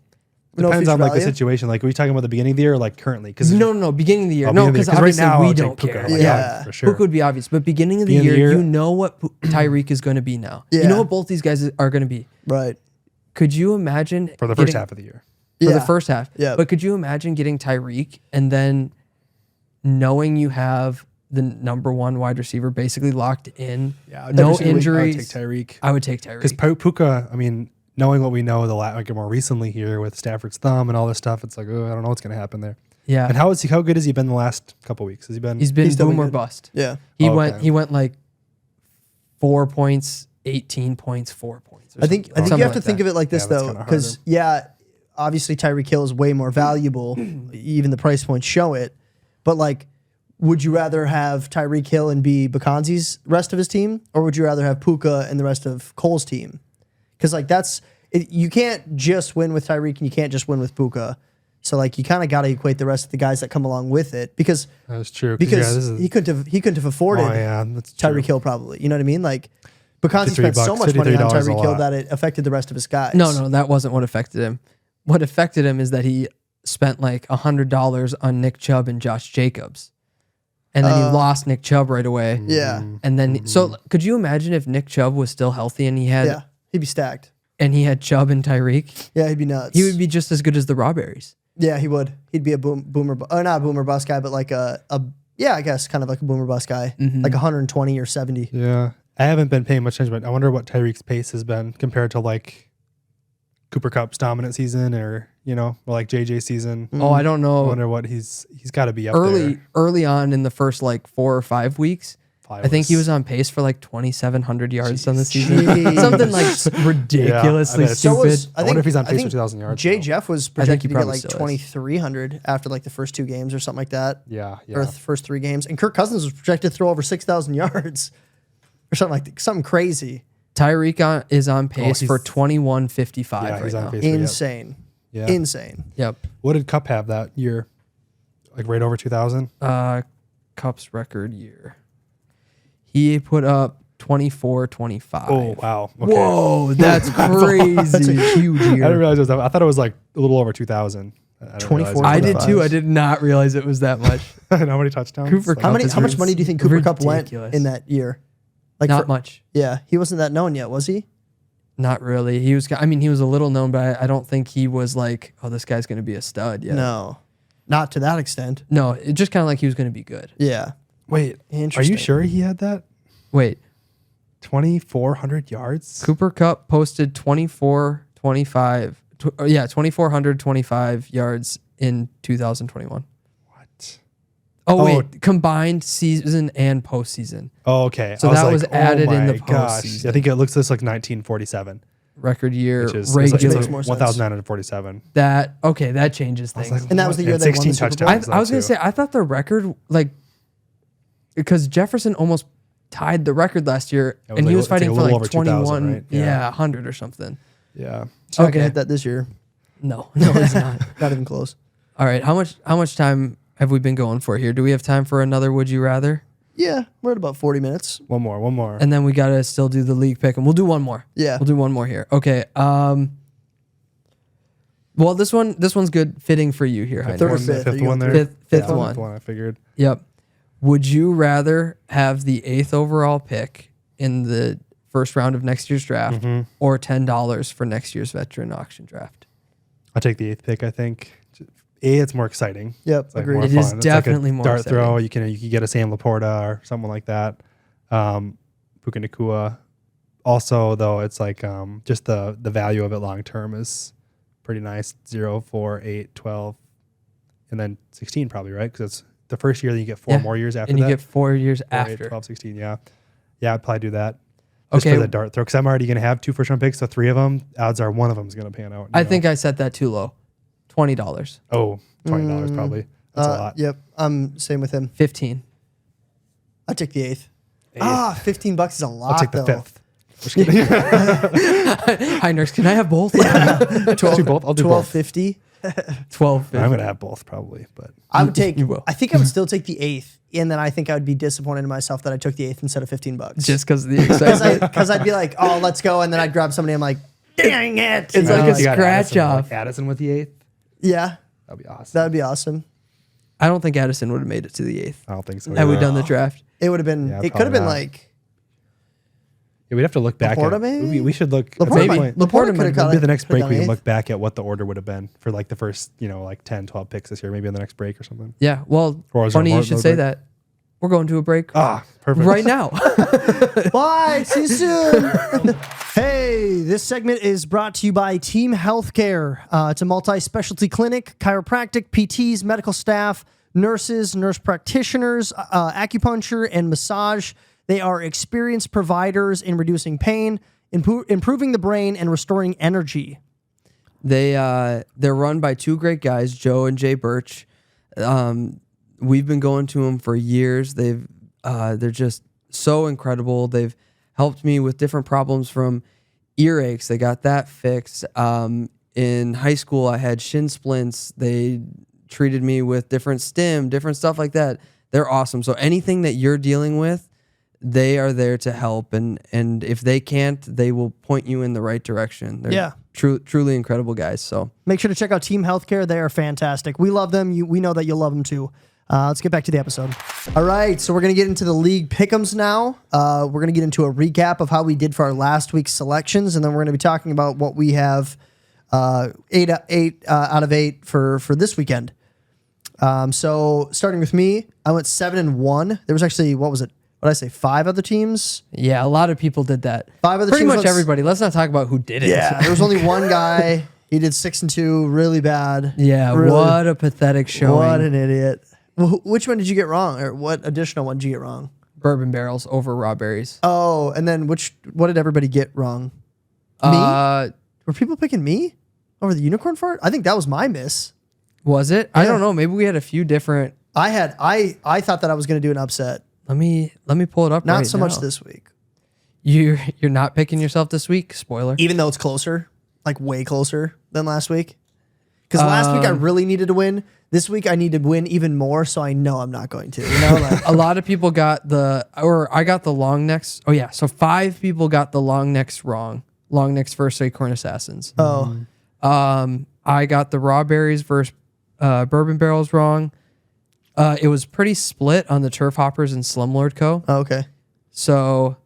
No Depends future on like the value? situation. Like, are we talking about the beginning of the year or like currently? Because No, beginning of the year. Oh, No, beginning of because the year. 'Cause obviously right now, I we would take don't Puka. care. Like, Yeah. for sure. Puka would be obvious. But beginning of the Beginning of year, the year- you know what Tyreek is going to be now. Yeah. You know what both these guys are going to be. Right. Could you imagine for the first getting- half of the year. for Yeah. the first half. Yeah. But could you imagine getting Tyreek and then knowing you have the number 1 wide receiver basically locked in? Yeah, No I would injuries. take Tyreek. I would take Tyreek. Because Puka, I mean, knowing what we know like more recently here with Stafford's thumb and all this stuff, it's like, oh, I don't know what's going to happen there. Yeah. And how good has he been the last couple weeks? Has he been? He's been He's still boom been or good. bust. Yeah. He Oh, went okay. he went like 4 points, 18 points, 4 points. I think you have to think of it like this, Yeah, that's though, kinda because, obviously Tyreek Hill is way more valuable. Even the price points show it. But, like, would you rather have Tyreek Hill and be Bakanzi's rest of his team? Or would you rather have Puka and the rest of Cole's team? Because, like, you can't just win with Tyreek and you can't just win with Puka. So, like, you kind of got to equate the rest of the guys that come along with it. Because That's true. because he couldn't have afforded that's true. Tyreek Hill probably. You know what I mean? Like, Bakanzi 53 spent so bucks, much money on $53 a Tyreek Hill lot. that it affected the rest of his guys. No, that wasn't what affected him. What affected him is that he spent like $100 on Nick Chubb and Josh Jacobs. And then he lost Nick Chubb right away. Yeah. And then so could you imagine if Nick Chubb was still healthy and he had Yeah. He'd be stacked. and he had Chubb and Tyreek? Yeah, he'd be nuts. He would be just as good as the Rawberries. Yeah, he would. He'd be a boomer, not a boomer bust guy, but like I guess kind of like a boomer bust guy, like 120 or 70. Yeah. I haven't been paying much attention, but I wonder what Tyreek's pace has been compared to like Cooper Cup's dominant season, or or like JJ season. Oh, I don't I know. wonder what he's got to be up there. Early on in the first like 4 or 5 weeks. I think he was on pace for like 2,700 yards on the season. Jeez. Something like ridiculously Yeah, I bet. stupid. I wonder if he's on pace for 2,000 yards. Jay though. Jeff was I think he projected to get probably like still is. 2,300 after like the first 2 games or something like that. Yeah, Or the first 3 games. And Kirk Cousins was projected to throw over 6,000 yards or something crazy. Tyreek is on pace he's- for 21.55 Yeah, right he's on now. pace. Yep. Insane. Yeah. Insane. Yep. What did Cup have that year? Like right over 2,000? Cup's record year. He put up 24.25. Oh, wow. Okay. Whoa, that's crazy. That's a huge I didn't year. realize it was. I thought it was like a little over 2,000. 24. I did 25. too. I did not realize it was that much. How many touchdowns? Cooper Like, Kupp How is much money do you think Cooper Cup went ridiculous. in that year? Like Not much. Yeah, he wasn't that known yet, was he? Not really. He was a little known, but I don't think he was like, oh, this guy's going to be a stud yet. No, not to that extent. No, it just kind of like he was going to be good. Yeah. Wait, are Interesting. you sure he had that? Wait, 2,400 yards? Cooper Cup posted 2,425 yards in 2021. What? Oh, wait, combined season and postseason. Oh, okay. So I that like, was added in the my gosh. postseason. I think it looks like 1947, Record year, which is regular. makes more sense. 1,947. That changes things. like, And that was the year they won the 16 Super Bowl? touchdowns. I was though, gonna too. say I thought the record because Jefferson almost tied the record last year, It was and like- he was it's like fighting a for little like over 2,000, 21, right? Yeah. 100 or something. Yeah. So I can Okay. hit that this year. No, it's not. Not even close. All right, how much time have we been going for here? Do we have time for another Would You Rather? Yeah, we're at about 40 minutes. One more. And then we gotta still do the league pick, and we'll do one more. Yeah. we'll do one more here. Okay. Well, this one's good, fitting for you here, Third or Heinrich. fifth? Are Fifth you one going there. Fifth Yeah, one. Fifth one, I figured. Yep. Would you rather have the 8th overall pick in the first round of next year's draft, or $10 for next year's veteran auction draft? I'll take the 8th pick, I think. It's more exciting. Yep, It's like agreed. more It is fun. It's definitely like a more dart exciting. throw. You can get a Sam Laporta or someone like that. Puka Nacua. Also, though, it's like just the value of it long term is pretty nice. 0, 4, 8, 12, and then 16 probably, right? Because it's the first year, then you get 4 Yeah. more years after And you that. get 4 years 4, 8, after. 12, 16, yeah. Yeah, I'd probably do that. Just Okay. for the dart throw, because I'm already going to have 2 first round picks, so 3 of them, odds are one of them is going to pan out. I think I set that too low. $20. Oh, $20 probably. That's a lot. Yep, I'm same with him. 15. I take the 8th. $15 is a lot. I'll take the though. 5th. Just kidding. Hi, nurse. Can I have both? 12, do both. I'll do both. 12.50. 12. I'm going to have both probably, but I would take. You will. I think I would still take the 8th, and then I think I would be disappointed in myself that I took the 8th instead of $15. Just because of the excitement. Because I'd be like, oh, let's go, and then I'd grab somebody. I'm like, dang it! It's like a You got scratch Addison, off. like Addison with the 8th. Yeah, That'd be awesome. that would be awesome. I don't think Addison would have made it to the 8th. I don't think so. Had we either. done the draft. It would have been. Yeah, it could have been probably not. like Yeah, we'd have to look back. Laporta, at, maybe? we should look. Laporta. at some Maybe. point. Laporta Laporta could have might- got Maybe the next break we can 8th. look back at what the order would have been for like the first, like 10, 12 picks this year. Maybe in the next break or something. Yeah. Well, Or is there funny more- you should more say break? that. We're going to a break Perfect. right now. Bye. See you soon. Hey, this segment is brought to you by Team Healthcare. It's a multi-specialty clinic, chiropractic, PTs, medical staff, nurses, nurse practitioners, acupuncture, and massage. They are experienced providers in reducing pain, improving the brain, and restoring energy. They're run by 2 great guys, Joe and Jay Birch. We've been going to them for years. They're just so incredible. They've helped me with different problems from earaches. They got that fixed. In high school, I had shin splints. They treated me with different stim, different stuff like that. They're awesome. So anything that you're dealing with, they are there to help. And if they can't, they will point you in the right direction. They're truly incredible guys. So Make sure to check out Team Healthcare. They are fantastic. We love them. We know that you'll love them too. Let's get back to the episode. All right, so we're going to get into the league pick'ems now. We're going to get into a recap of how we did for our last week's selections, and then we're going to be talking about what we have 8 out of 8 for this weekend. So starting with me, I went 7-1. There was actually, what did I say, 5 other teams? Yeah, a lot of people did that. 5 other Pretty teams. much everybody. Let's not talk about who did it. Yeah, there was only one guy. He did 6-2, really bad. Yeah, Really- what a pathetic showing. What an idiot. Which one did you get wrong? Or what additional one did you get wrong? Bourbon barrels over raw berries. Oh, and then what did everybody get wrong? Me? Were people picking me over the unicorn fart? I think that was my miss. Was it? I don't know. Maybe we had a few different. I thought that I was going to do an upset. Let me pull it up. Not right so now. much this week. You're not picking yourself this week. Spoiler. Even though it's closer, like way closer than last week. Because last week I really needed to win. This week I need to win even more, so I know I'm not going to. You know, like, A lot of people got I got the long necks. Oh yeah, so 5 people got the long necks wrong. Long necks versus Acorn Assassins. oh, I got the raw berries versus bourbon barrels wrong. It was pretty split on the Turf Hoppers and Slumlord Co. okay. So,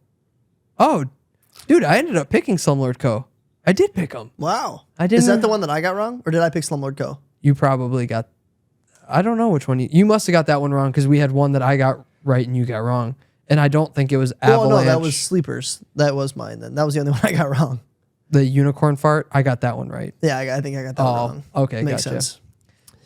dude, I ended up picking Slumlord Co. I did pick them. Wow. I didn't- Is that the one that I got wrong, or did I pick Slumlord Co? You probably got. I don't know which one you must have got that one wrong because we had one that I got right and you got wrong, and I don't think it was Avalanche. Well, no, that was Sleepers. That was mine then. That was the only one I got wrong. The unicorn fart. I got that one right. Yeah, I think I got that one wrong. Okay, Makes gotcha. sense.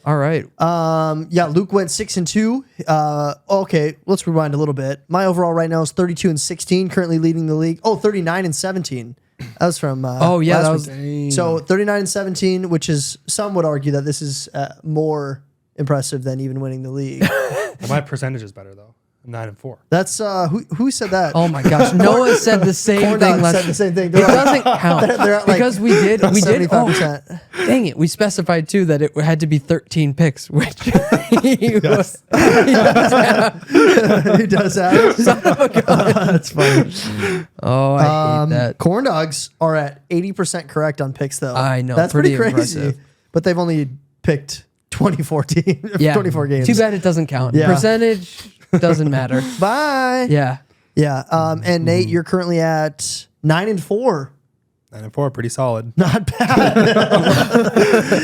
All right. Yeah, Luke went 6-2. Okay, let's rewind a little bit. My overall right now is 32-16, currently leading the league. Oh, 39-17. That was from Yeah, last that was week. So 39-17, which is, some would argue that this is more impressive than even winning the league. Well, my percentage is better though. I'm 9-4. That's who said that? Oh my gosh, Noah said the same Corn thing. Dog said the same thing. It They're like- doesn't count they're at like because we did. 75%. Dang it, we specified too that it had to be 13 picks, which he was. Who does that? That's funny. Oh, I hate that. Corn Dogs are at 80% correct on picks, though. I know, That's pretty pretty crazy. impressive. But they've only picked 24 games. Too bad it doesn't count. Yeah. Percentage doesn't matter. Bye. Yeah. Yeah. And Nate, you're currently at 9-4. 9-4, pretty solid. Not bad.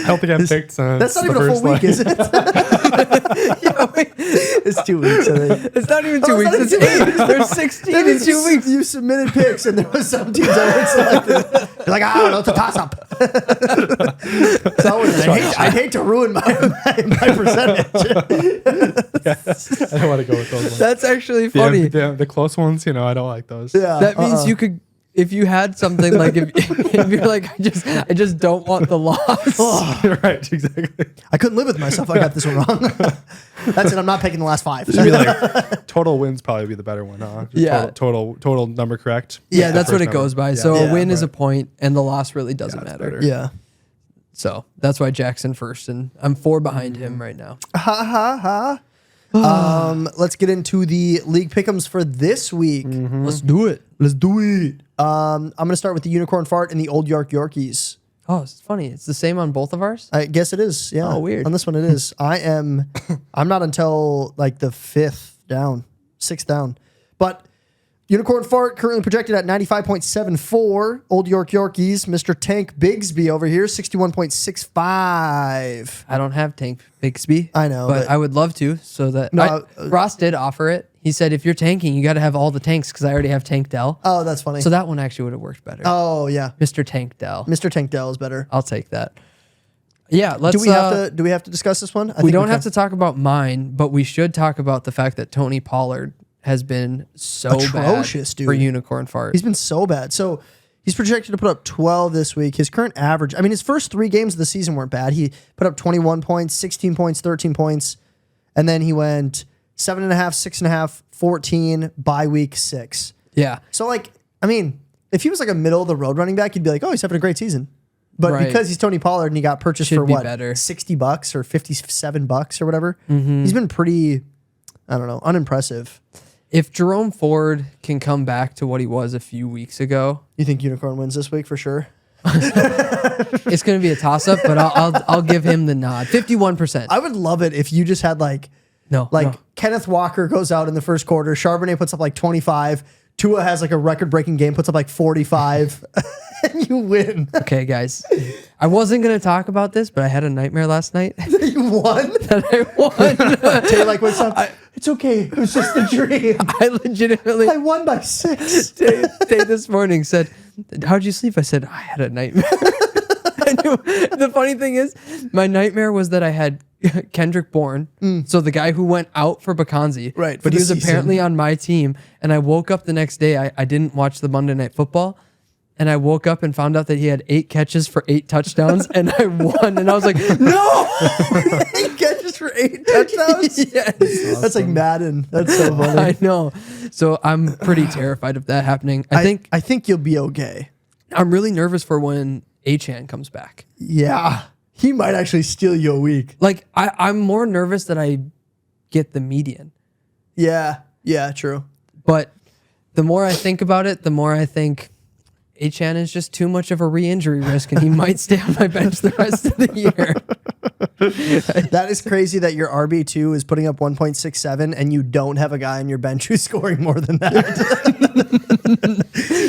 Helping get picked. That's not even a full week, is it? It's 2 weeks. I think. It's not even 2 Oh, weeks. it's It's not even 2 8. There's 16 in 2 weeks. You submitted picks, and there was some teams that weren't selected. You're like, I don't know, it's a toss-up. So I'd hate to ruin my percentage. I don't want to go with those ones. That's actually funny. The close ones, I don't like those. Yeah. That means you could, if you had something like, if you're like, I just don't want the loss. Right, exactly. I couldn't live with myself. I got this one wrong. That's it. I'm not picking the last 5. Should be like total wins probably be the better one, huh? Just Yeah. Total number correct. Yeah, that's what First it goes number. by. Yeah. So Yeah, a win is a right. point, and the loss really doesn't it's matter. better. Yeah. So that's why Jackson first, and I'm 4 behind him right now. Ha ha ha. Let's get into the league pick'ems for this week. Let's do it. Let's do it. I'm gonna start with the Unicorn Fart and the Old York Yorkies. Oh, it's funny. It's the same on both of ours. I guess it is. Yeah. Oh, weird. On this one, it is. I'm not until like the 6th down. But Unicorn Fart currently projected at 95.74. Old York Yorkies, Mr. Tank Bigsby over here, 61.65. I don't have Tank Bixby. I know, but but- I would love to. So that Ross did offer it. He said, if you're tanking, you got to have all the tanks because I already have Tank Dell. Oh, that's funny. So that one actually would have worked better. Oh yeah, Mr. Tank Dell. Mr. Tank Dell is better. I'll take that. Yeah, let's. Do we have to discuss this one? I We think don't can. have to talk about mine, but we should talk about the fact that Tony Pollard has been so Atrocious, bad for dude. Unicorn Fart. He's been so bad. So he's projected to put up 12 this week. His current average, I mean, his first 3 games of the season weren't bad. He put up 21 points, 16 points, 13 points, and then he went 7.5, 6.5, 14, bye week 6. Yeah. So like, I mean, if he was like a middle of the road running back, you'd be like, oh, he's having a great season. But Right. because he's Tony Pollard and he got purchased Should for be what, better. $60 or $57 or whatever, he's been pretty, I don't know, unimpressive. If Jerome Ford can come back to what he was a few weeks ago, You think Unicorn wins this week for sure? it's going to be a toss up, but I'll give him the nod. 51%. I would love it if you just had like No. Kenneth Walker goes out in the first quarter, Charbonnet puts up like 25, Tua has like a record-breaking game, puts up like 45, and you win. Okay, guys. I wasn't going to talk about this, but I had a nightmare last night You won? that I won. Taylor, like what's up? It's okay. It was just a dream. I legitimately, I won by 6. Dave this morning said, how'd you sleep? I said, I had a nightmare. The funny thing is, my nightmare was that I had Kendrick Bourne, so the guy who went out for Bakanzi, Right, for but he the was season. apparently on my team, and I woke up the next day, I didn't watch the Monday Night Football, and I woke up and found out that he had 8 catches for 8 touchdowns, and I won, and I was like, no! 8 catches for 8 touchdowns? Yes. That's like Madden. That's so funny. I know. So I'm pretty terrified of that happening. I think you'll be okay. I'm really nervous for when Achan comes back. Yeah. He might actually steal you a week. Like, I'm more nervous that I get the median. Yeah. Yeah, true. But the more I think about it, the more I think Achan is just too much of a re-injury risk, and he might stay on my bench the rest of the year. That is crazy that your RB2 is putting up 1.67 and you don't have a guy on your bench who's scoring more than that.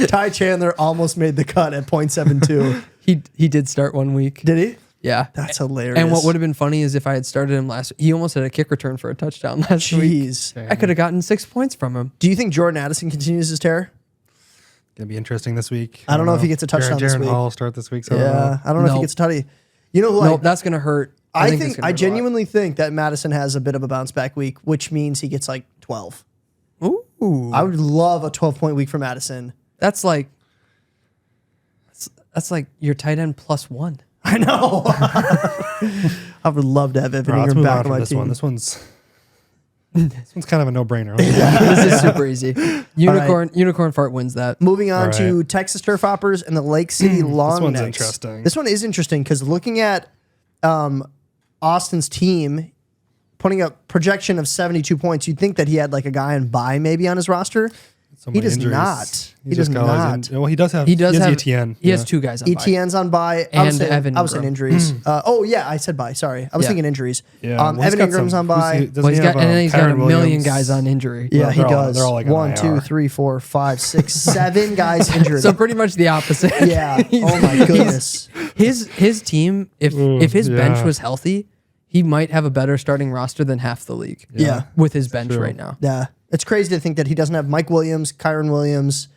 Ty Chandler almost made the cut at 0.72. He did start one week. Did he? Yeah. That's hilarious. And what would have been funny is if I had started him last week. He almost had a kick return for a touchdown last week. Jeez. I could have gotten 6 points from him. Do you think Jordan Addison continues his tear? Gonna be interesting this week. I don't know if he gets a touchdown this Jaron week. Hall will start this week. So Yeah. I don't know if he Nope. gets a tutty. You know who Nope, that's going to hurt. I that's think gonna I hurt a lot. genuinely think that Madison has a bit of a bounce back week, which means he gets like 12. Ooh. I would love a 12-point week for Madison. That's like your tight end +1. I know. I would love to have Evan let's Ingram move back on on from my this team. one. This one's kind of a no-brainer. This is super easy. Unicorn fart wins that. Moving on All to Texas Turf Hoppers and the Lake City Long one's Necks. interesting. This one is interesting because looking at Austin's team putting up projection of 72 points, you'd think that he had like a guy on bye maybe on his roster. So He many does injuries. not. He just does got all his not. well, he does have. He does has have ETN. He has 2 guys on bye. ETN's on bye. And Evan I was saying Ingram. injuries. Oh, yeah, I said bye. Sorry. I was Yeah. thinking injuries. Yeah, well, he's Evan got Ingram's some- on bye. Well, he's got, and then he's got a million guys on injury. Yeah, Well, he they're all- does. they're all like on 1, 2, IR. 3, 4, 5, 6, 7 guys injured. So pretty much the opposite. Yeah. Oh my goodness. His team, if his bench yeah. was healthy, he might have a better starting roster than half the league. Yeah. With his bench true. right now. Yeah. It's crazy to think that he doesn't have Mike Williams, Kyron Williams,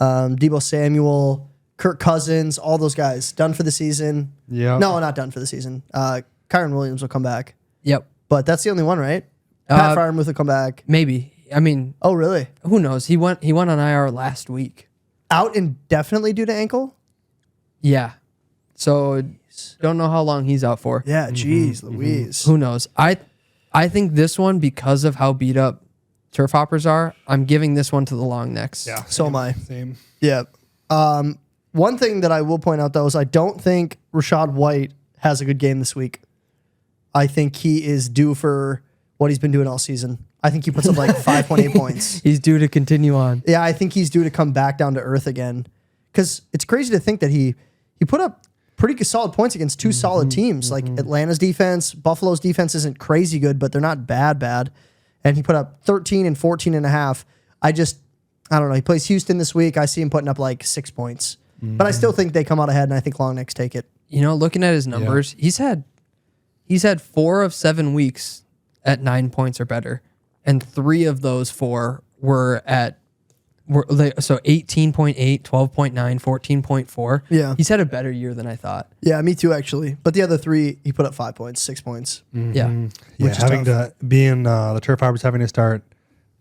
Debo Samuel, Kirk Cousins, all those guys done for the season. Yeah. No, not done for the season. Kyron Williams will come back, Yep. but that's the only one, right? Pat Freiermuth will come back. Maybe. I mean, Oh, really? who knows? He went on IR last week. Out indefinitely due to ankle? Yeah. So don't know how long he's out for. Yeah, geez, Louise. Who knows? I think this one, because of how beat up turf hoppers are, I'm giving this one to the long necks. Yeah. So am I. Same. Yeah. One thing that I will point out, though, is I don't think Rashad White has a good game this week. I think he is due for what he's been doing all season. I think he puts up like 5.8 points. He's due to continue on. Yeah, I think he's due to come back down to earth again. Because it's crazy to think that he put up pretty good solid points against 2 solid teams. Like Atlanta's defense, Buffalo's defense isn't crazy good, but they're not bad. And he put up 13 and 14 and a half. I don't know. He plays Houston this week. I see him putting up like 6 points. But I still think they come out ahead, and I think Long Necks take it. You know, looking at his numbers, he's had 4 of 7 weeks at 9 points or better, and 3 of those 4 were 18.8, 12.9, 14.4. Yeah. He's had a better year than I thought. Yeah, me too, actually. But the other 3, he put up 5 points, 6 points. Yeah. Yeah, is having to be in the Turf Hoppers having to start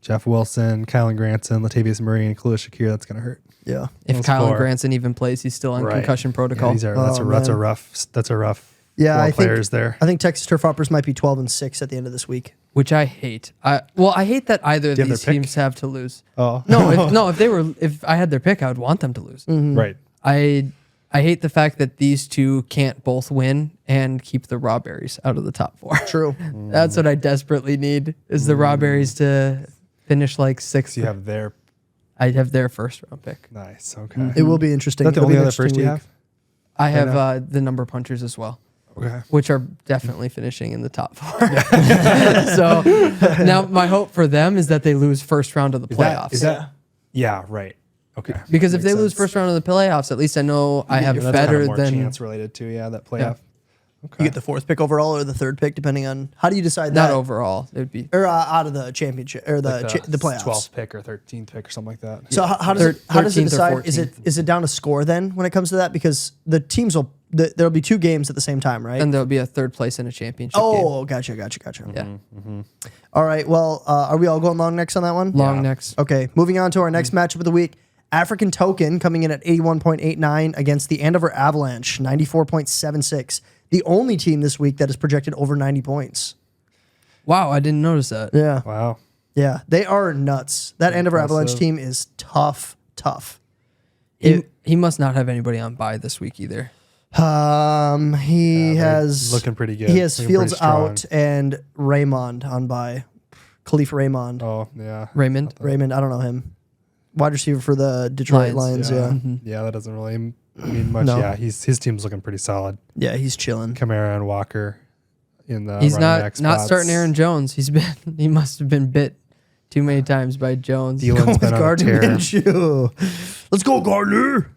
Jeff Wilson, Kylan Granson, Latavius Murray, and Khalil Shakir, that's gonna hurt. Yeah. If Those Kylan 4. Granson even plays, he's still on concussion protocol. Yeah, that's a man. rough. Yeah, 4 I players think, there. I think Texas Turf Hoppers might be 12 and 6 at the end of this week. Which I hate. I hate that either of Do you have these their pick? teams have to lose. Oh No, if I had their pick, I would want them to lose. right. I hate the fact that these 2 can't both win and keep the raw berries out of the top 4. True. That's what I desperately need is the raw berries to finish like 6th. So you have their I'd have their first round pick. nice. Okay. It will be interesting. Is that the It'll be only an other first interesting you week. have? I have the number punchers as well, Okay. which are definitely finishing in the top 4. So now my hope for them is that they lose first round of the playoffs. Is that? Yeah. Right. Okay. Because if Makes they lose sense. first round of the playoffs, at least I know I have That's better kind of more than chance related to that playoff. You get the 4th pick overall or the 3rd pick, depending on how do you decide Not that? overall. It would be Or out of the championship or the playoffs. 12th pick or 13th pick or something like that. So how does it 13th or decide? Is 14th. it down to score then when it comes to that? Because the teams will there'll be 2 games at the same time, right? and there'll be a 3rd place in a championship game. Oh, gotcha. Yeah. All right. Well, are we all going long necks on that one? Long necks. Okay. Moving on to our next matchup of the week. African Token coming in at 81.89 against the Andover Avalanche, 94.76. The only team this week that is projected over 90 points. Wow, I didn't notice that. Yeah. Wow. Yeah. They are nuts. That Andover Avalanche Impressive. team is tough. He must not have anybody on bye this week either. He they're has looking pretty good. He has Looking pretty Fields strong. out and Raymond on bye. Khalif Raymond. Oh, yeah. Raymond. Raymond, I don't know him. Wide receiver for the Detroit Lions. Yeah. Yeah, that doesn't really mean much. No. Yeah, his team's looking pretty solid. Yeah, he's chilling. Kamara and Walker in the He's running back not spots. starting Aaron Jones. He must have been bit too many times by Jones. Thielen- Going with been on a Gardner tear. Minshew. Let's go, Gardner.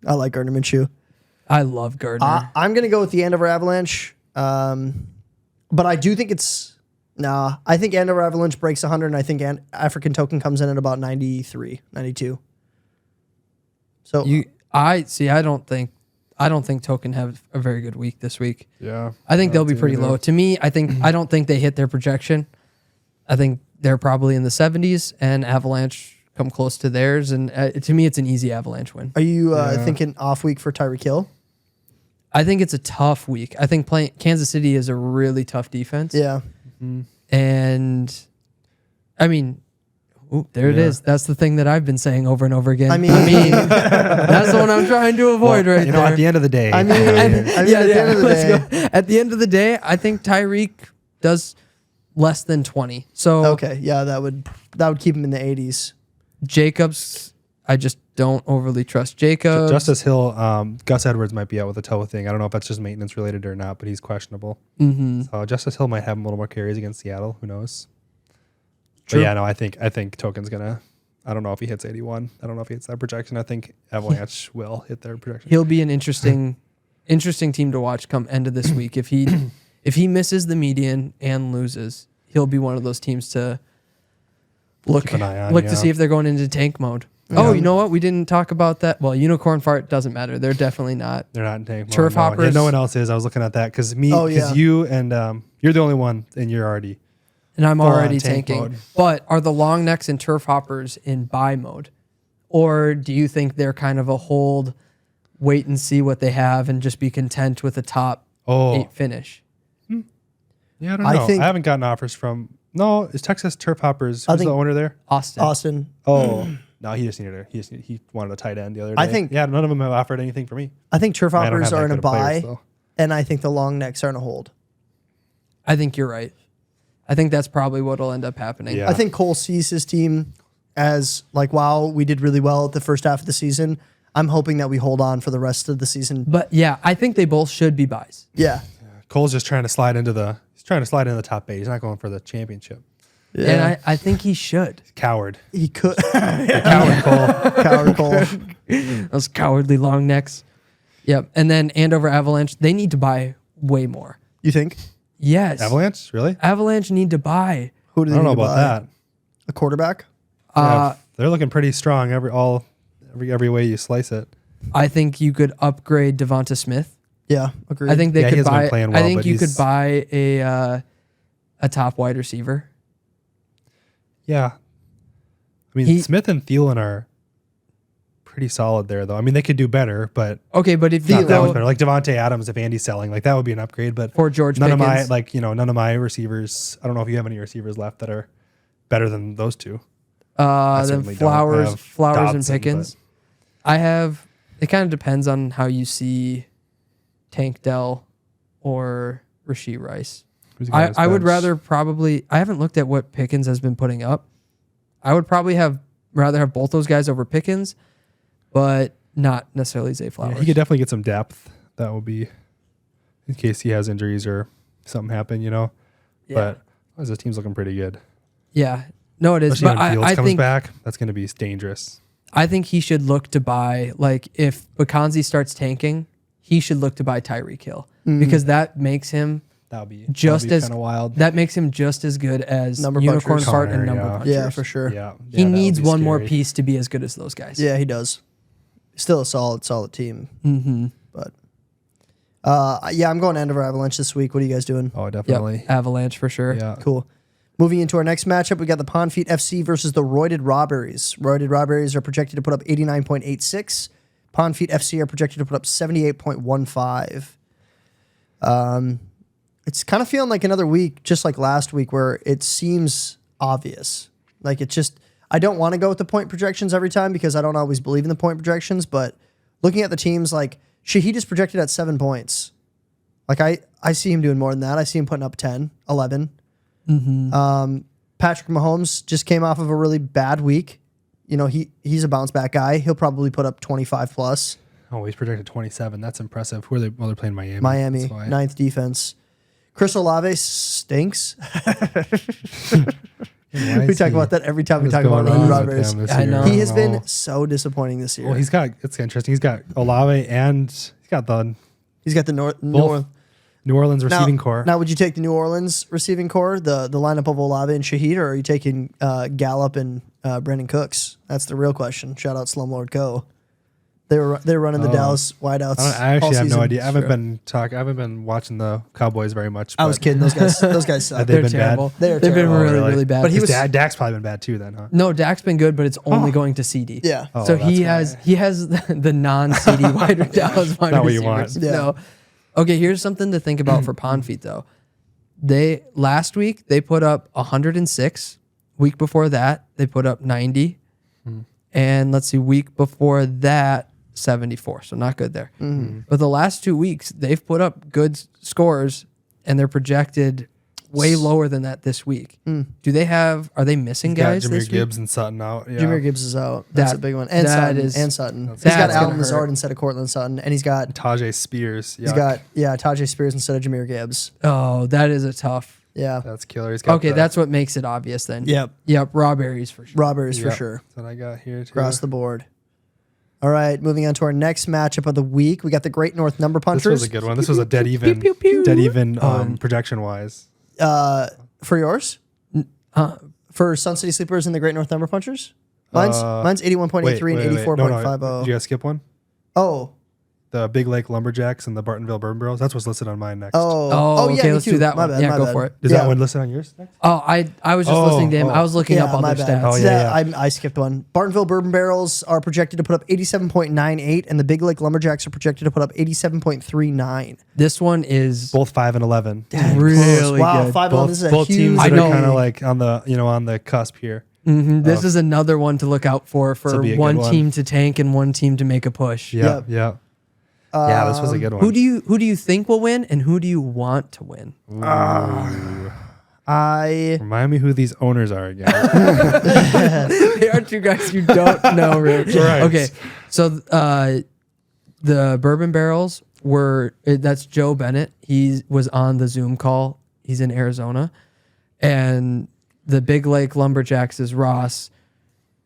I like Gardner Minshew. I love Gardner. I'm going to go with the Andover Avalanche. But I do think I think Andover Avalanche breaks 100, and I think African Token comes in at about 93, 92. So I don't think Token have a very good week this week. Yeah. I think they'll be Not pretty either. low. To me, I don't think they hit their projection. I think they're probably in the 70s, and Avalanche come close to theirs. And to me, it's an easy Avalanche win. are you thinking off week for Tyreek Hill? I think it's a tough week. I think playing Kansas City is a really tough defense. Yeah. And I mean, there it is. That's the thing that I've been saying over and over again. I mean, that's the one I'm trying to avoid right You know, there. at the end of the day, I mean, at the end of the let's day. go. At the end of the day, I think Tyreek does less than 20. So Okay, yeah, that would keep him in the 80s. Jacobs, I just don't overly trust Jacobs. Justice Hill, Gus Edwards might be out with a toe thing. I don't know if that's just maintenance related or not, but he's questionable. Mm-hmm. So Justice Hill might have a little more carries against Seattle. Who knows? True. But yeah, no, I think Token's gonna. I don't know if he hits 81. I don't know if he hits that projection. I think Avalanche will hit their projection. He'll be an interesting team to watch come end of this week. If he misses the median and loses, he'll be one of those teams to look Keep an eye on, to see if they're going into tank mode. Oh, you know what? We didn't talk about that. Well, Unicorn Fart doesn't matter. They're definitely not. They're not in tank mode. Turf no. hoppers. Yeah, no one else is. I was looking at that because you and you're the only one, and you're already. And I'm Full on already tank tanking. mode. But are the long necks and turf hoppers in buy mode? Or do you think they're kind of a hold, wait and see what they have and just be content with a top 8 finish? Yeah, I don't I know. think- I haven't gotten offers from. No, is Texas Turf Hoppers? Who's the think- owner there? Austin. Oh, no, he just needed he wanted a tight end the other day. I think- yeah, none of them have offered anything for me. I think turf I don't hoppers have are in that a good of players, buy, though. and I think the long necks are in a hold. I think you're right. I think that's probably what will end up happening. Yeah. I think Cole sees his team as like, wow, we did really well at the first half of the season. I'm hoping that we hold on for the rest of the season. But yeah, I think they both should be buys. Yeah. Cole's just trying to slide into the top 8. He's not going for the championship. And I think he should. Coward. He could. Coward Cole. Coward Cole. Those cowardly long necks. Yep. And then Andover Avalanche, they need to buy way more. You think? Yes. Avalanche? Really? Avalanche need to buy. Who do I they don't know need to about buy? that. A quarterback? Uh, They're looking pretty strong every way you slice it. I think you could upgrade Devonta Smith. Yeah, agreed. I think they Yeah, he could hasn't been buy. playing I well, think but you could he's- buy a top wide receiver. Yeah. I mean, Smith and Thielen are pretty solid there, though. I mean, they could do better, but Okay, but if not you that much go better. Like Devontae Adams, if Andy's selling, like that would be an upgrade. But for George none Pickens, of my receivers. I don't know if you have any receivers left that are better than those two. then certainly don't Flowers have and Dobson, Pickens. I have. It kind of depends on how you see Tank Dell or Rashee Rice. Who's got his I would bench? rather probably. I haven't looked at what Pickens has been putting up. I would probably rather have both those guys over Pickens, but not necessarily Zay Flowers. Yeah, he could definitely get some depth. That would be in case he has injuries or something happen, Yeah. But his team's looking pretty good. Yeah, no, it is. Especially But when Fields I comes think back, that's going to be dangerous. I think he should look to buy. Like if Bakanzi starts tanking, he should look to buy Tyreek Hill because that makes him That would be just as kind of wild. That makes him just as good as Number Unicorn punchers. Fart and Connor, Number yeah. Punchers. Yeah, for sure. Yeah, He that would needs be one more scary. piece to be as good as those guys. Yeah, he does. Still a solid team. But yeah, I'm going Andover Avalanche this week. What are you guys doing? Oh, Yep. definitely. Avalanche for sure. Yeah. Cool. Moving into our next matchup, we got the Pondfeet FC versus the Roided Rawberries. Roided Rawberries are projected to put up 89.86. Pondfeet FC are projected to put up 78.15. It's kind of feeling like another week, just like last week, where it seems obvious. Like it's just, I don't want to go with the point projections every time because I don't always believe in the point projections. But looking at the teams, like Shahid is projected at 7 points. Like I see him doing more than that. I see him putting up 10, 11. Patrick Mahomes just came off of a really bad week. You know, he's a bounce back guy. He'll probably put up 25 plus. Oh, he's projected 27. That's impressive. Who are they? Well, they're playing Miami. Miami, That's why. 9th defense. Chris Olave stinks. We talk about that every time we talk about Roided Rawberries. I know. He has been so disappointing this year. Well, it's interesting. He's got Olave and he's got the He's got the New Orleans receiving core. Now, would you take the New Orleans receiving core, the lineup of Olave and Shahid, or are you taking Gallup and Brandon Cooks? That's the real question. Shout out Slumlord Co. They're running the Dallas wideouts. I actually all have no season. idea. I haven't been watching the Cowboys very much. I was kidding. Those guys suck. They've They're been terrible. bad? They're They've been terrible. really, Really? really bad. But he was- Dak's probably been bad too then, huh? No, Dak's been good, but it's only going to CD. Yeah. Oh, So that's he why. has the non-CD wide Dallas wide Not what you receivers. want. Yeah. No. Okay, here's something to think about for Pondfeet though. Last week they put up 106. Week before that they put up 90, and let's see, week before that 74. So not good there. But the last 2 weeks they've put up good scores, and they're projected way lower than that this week. Are they missing Got guys Jameer this Gibbs and Sutton out. Yeah. Jameer Gibbs is out. That's a big one. And that Sutton. is- And Sutton. He's that's got gonna Allen hurt. Lazard instead of Cortland Sutton, and he's got Tajay Spears. Tajay Spears instead of Jameer Gibbs. Oh, that is a tough. Yeah. That's killer. He's got Okay, that's what makes it obvious then. Yep. Rawberries for sure. Rawberries for Yep. sure. That's what I got here too. Across the board. All right, moving on to our next matchup of the week. We got the Great North Number This Punchers. was a good one. This was a dead even, pew, pew. projection wise. For yours? For Sun City Sleepers and the Great North Number Punchers? Mine's 81.83 and 84.50. No. Did you guys skip one? Oh. The Big Lake Lumberjacks and the Bartonville Bourbon Barrels. That's what's listed on mine next. Oh, yeah, okay, me let's too. do that My one. bad, Yeah, my go bad. for it. Is Yeah. that one listed on yours next? Oh, I was just listening to him. I was looking up my other bad. stats. Oh, yeah. I skipped one. Bartonville Bourbon Barrels are projected to put up 87.98, and the Big Lake Lumberjacks are projected to put up 87.39. This one is Both 5 and 11. really Wow, good. 5-11. This is a Both huge. teams I that know. are kind of like on the cusp here. This is another one to look out for This'll be a good one one. team to tank and one team to make a push. Yeah, yeah. Yeah, this was a good one. Who do you think will win, and who do you want to win? Remind me who these owners are again. They are two guys you don't know, Rich. Right. Okay, so the Bourbon Barrels that's Joe Bennett. He was on the Zoom call. He's in Arizona, and the Big Lake Lumberjacks is Ross,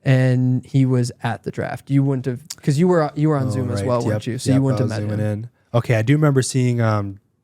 and he was at the draft. You wouldn't have, because you were on Zoom as Right. well, Yep. weren't you? So Yep, you wouldn't I have was met zooming him. in. Okay, I do remember seeing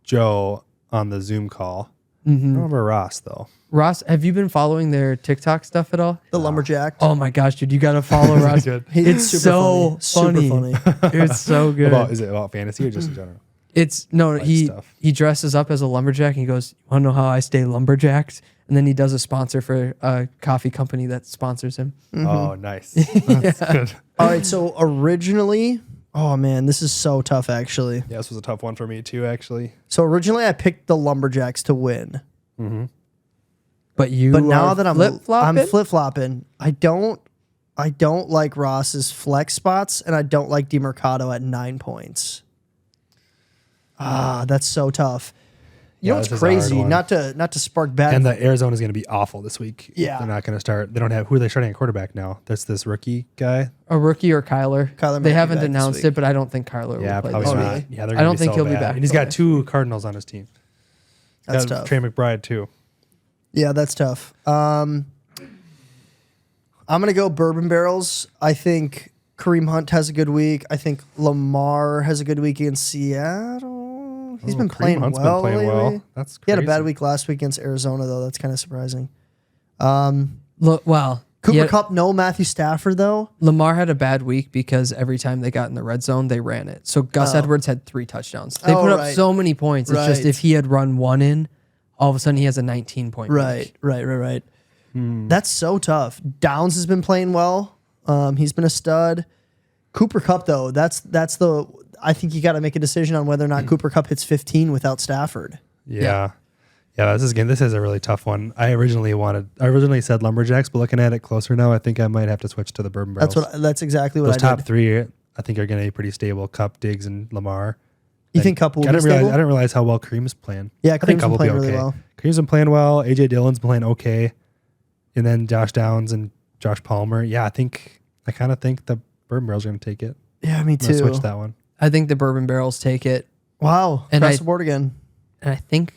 Joe on the Zoom call. I don't remember Ross though. Ross, have you been following their TikTok stuff at all? The Lumberjack. Oh my gosh, dude, you gotta follow Ross. It's super so funny. funny. Super funny. It's so good. Is it about fantasy or just in general? It's no, he stuff. he dresses up as a lumberjack and he goes, "Want to know how I stay lumberjacked?" And then he does a sponsor for a coffee company that sponsors him. Oh, nice. That's good. All right, so originally, oh man, this is so tough actually. Yeah, this was a tough one for me too, actually. So originally I picked the Lumberjacks to win. But Now that I'm flip-flopping? flip-flopping, I don't like Ross's flex spots, and I don't like DeMercado at 9 points. That's so tough. You know this what's is a hard crazy? one. Not to spark bad. And the Arizona's going to be awful this week. Yeah. They're not going to start. They don't have, who are they starting at quarterback now? That's this rookie guy. a rookie or Kyler. Kyler might They be haven't back this announced week. it, but I don't think Kyler Yeah, will play probably this not. week. Yeah, they're I gonna don't be think so he'll be bad. back. And he's though. got 2 Cardinals on his team. That's Got tough. Trey McBride too. Yeah, that's tough. I'm gonna go Bourbon Barrels. I think Kareem Hunt has a good week. I think Lamar has a good week against Seattle. He's been Kareem playing Hunt's well been playing lately. well. That's He had a bad crazy. week last week against Arizona, though. That's kind of surprising. Look, well, Cooper Kupp, no Matthew Stafford, though. Lamar had a bad week because every time they got in the red zone, they ran it. So Gus Edwards had 3 touchdowns. They put up right. so many points. It's just Right. if he had run one in, all of a sudden he has a 19-point Right. That's so tough. Downs has been playing well. He's been a stud. Cooper Kupp, though, that's the. I think you got to make a decision on whether or not Cooper Kupp hits 15 without Stafford. Yeah. This is a really tough one. I originally said Lumberjacks, but looking at it closer now, I think I might have to switch to the Bourbon Barrels. That's exactly what Those I top did. 3, I think, are going to be pretty stable. Kupp, Diggs, and Lamar. You think Kupp will I be stable? didn't realize how well Kareem's playing. Yeah, I think Kareem's Kupp been will playing be really okay. well. Kareem's been playing well. AJ Dillon's been playing okay, and then Josh Downs and Josh Palmer. Yeah, I kind of think the Bourbon Barrels are going to take it. Yeah, me I'm gonna too. switch that one. I think the Bourbon Barrels take it. Wow, And across the board again. And I think,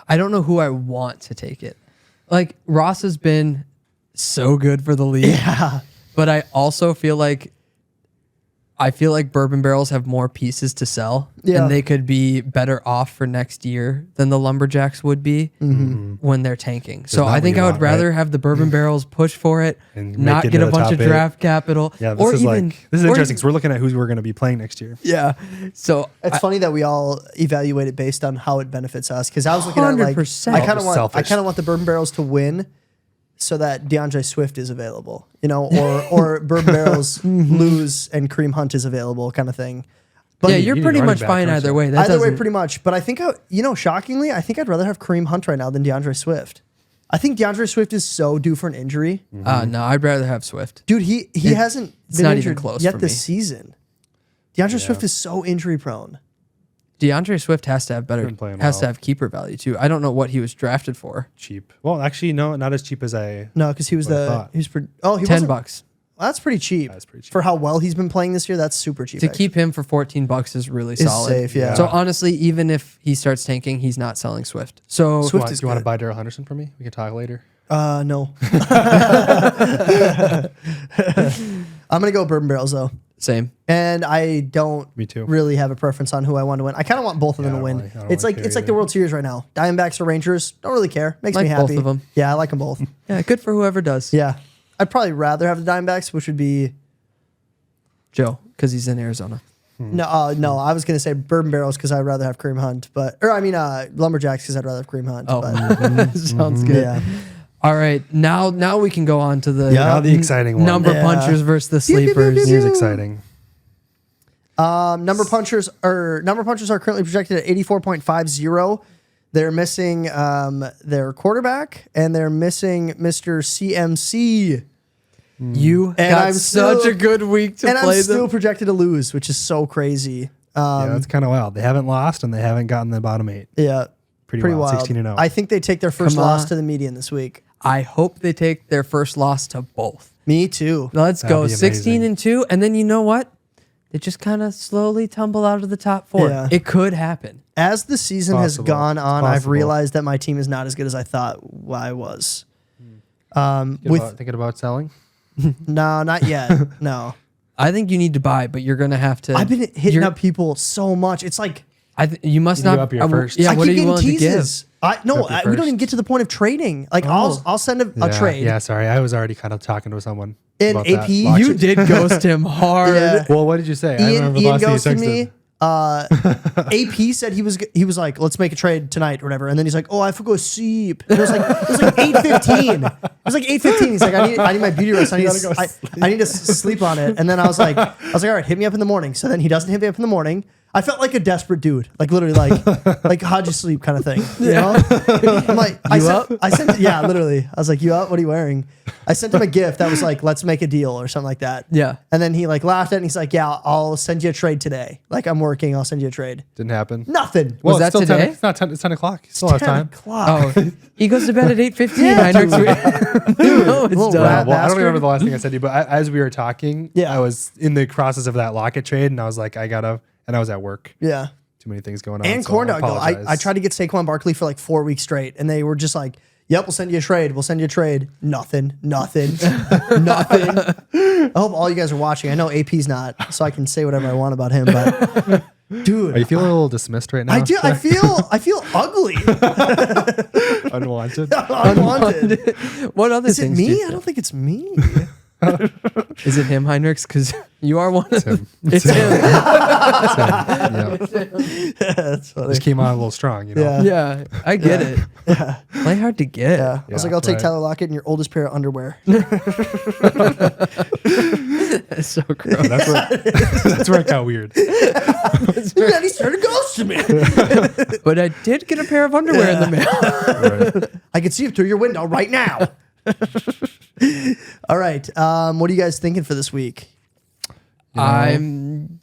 I don't know who I want to take it. Like, Ross has been so good for the league. Yeah. But I also feel like Bourbon Barrels have more pieces to sell, Yeah. and they could be better off for next year than the Lumberjacks would be when they're tanking. So not I what think you I would want, rather right? have the Bourbon Barrels push for it, And not make it get to a the bunch of top 8. draft capital. Yeah, or this even, is or interesting even- because we're looking at who we're going to be playing next year. yeah. So It's funny that we all evaluate it based on how it benefits us. Because I was looking at like 100%. I kind of Selfish. want the Bourbon Barrels to win, so that DeAndre Swift is available, or Bourbon Barrels lose and Kareem Hunt is available, kind of thing. But yeah, you you're need pretty running much back, fine don't either you? way. That either way, doesn't- pretty much. But I think shockingly, I think I'd rather have Kareem Hunt right now than DeAndre Swift. I think DeAndre Swift is so due for an injury, No, I'd rather have Swift. dude. He hasn't it's been not even injured close yet for this me. season. DeAndre Swift is so injury prone. DeAndre Swift has to have Been playing has to well. have keeper value too. I don't know what he was drafted for. Cheap. Well, actually, no, not as cheap as I. No, because he was Would've thought. he was he wasn't- $10 That's pretty cheap. That's pretty cheap. For how well he's been playing this year. That's super cheap. to actually. keep him for $14 is really Is solid. safe, yeah. So honestly, even if he starts tanking, he's not selling Swift. So Swift Do is you want to good. buy Darrell Henderson for me? We can talk later. No. I'm gonna go Bourbon Barrels though, same. and I don't Me too. really have a preference on who I want to win. I kind of want both of them Yeah, to I win. don't really- I don't It's really like care it's like the either. World Series right now. Diamondbacks or Rangers, don't really care. Makes Like me both happy. of 'em. Yeah, I like them both. Yeah, good for whoever does. Yeah, I'd probably rather have the Diamondbacks, which would be Joe, because he's in Arizona. no. I was gonna say Bourbon Barrels because I'd rather have Kareem Hunt, Lumberjacks because I'd rather have Kareem Hunt. Oh, But, sounds good. yeah. All right, now we can go on to the Yeah. Now the exciting one. number Yeah. punchers versus the Pew, pew, pew, sleepers. pew, Here's pew. exciting. Number punchers are currently projected at 84.50. They're missing their quarterback and they're missing Mr. CMC. You And got I'm such still- a good week to And play I'm still them. projected to lose, which is so crazy. Yeah, that's kind of wild. They haven't lost and they haven't gotten the bottom 8. Yeah. Pretty wild. wild. 16-0. I think they take their first Come loss on. to the median this week. I hope they take their first loss to both. Me too. Let's That'd go be 16-2, and then you know what? They just kind of slowly tumble out of the top 4. Yeah. It could happen. As the season has Possible. gone It's on, I've possible. realized that my team is not as good as I thought I was. Thinking about selling? No, not yet. No. I think you need to buy, but you're gonna have to. I've been hitting you're- up people so much. It's like You must You not. give up your first. Yeah, I what keep are you getting willing to give? teases. We don't first. even get to the point of trading. Like I'll send a trade. Yeah, sorry. I was already kind of talking to someone. In about AP, that. You did ghost him hard. Yeah. Well, what did you say? I remember the Ian last thing you ghosted texted. me. AP said he was like, let's make a trade tonight or whatever, and then he's like, oh, I have to go sleep. And it was like 8:15. It was like 8:15. He's like, I need my beauty rest. I need to sleep on it. And then I was like, all right, hit me up in the morning. So then he doesn't hit me up in the morning. I felt like a desperate dude, like literally, like how'd you sleep kind of thing. You know? I'm like, I sent, yeah, literally. I was like, you up? What are you wearing? I sent him a gift that was like, let's make a deal or something like that. Yeah. And then he like laughed at it and he's like, yeah, I'll send you a trade today. Like I'm working, I'll send you a trade. Didn't happen. Nothing. Was Well, that it's still today? 10, it's not 10. It's 10 o'clock. Still have 10 time. o'clock. Oh, he goes to bed at 8:15. I next week. No, it's Little done. rat Well, I don't bastard. remember the last thing I said to you, but as we were talking, Yeah. I was in the process of that Lockett trade, and I was like, and I was at work. Yeah. Too many things going on. And so corn dog though. apologize. I tried to get Saquon Barkley for like 4 weeks straight, and they were just like, Yep, we'll send you a trade. Nothing. Nothing. I hope all you guys are watching. I know AP's not, so I can say whatever I want about him. But dude, Are you feeling a little dismissed right now? I do. I feel ugly. Unwanted. Unwanted. What other Is it things? do me? you I don't think it's me. Is it him, Hinrichs? Because you are one of them. him. It's him. Yeah. That's funny. Just came on a little strong, you know. Yeah. Yeah, I get it. Play hard to get. Yeah. I was Yeah, like, I'll take right. Tyler Lockett and your oldest pair of underwear. That's so gross. That's where it got weird. And then he started ghosting me. But I did get a pair of underwear in the mail. Right. I can see it through your window right now. All right. What are you guys thinking for this week? I'm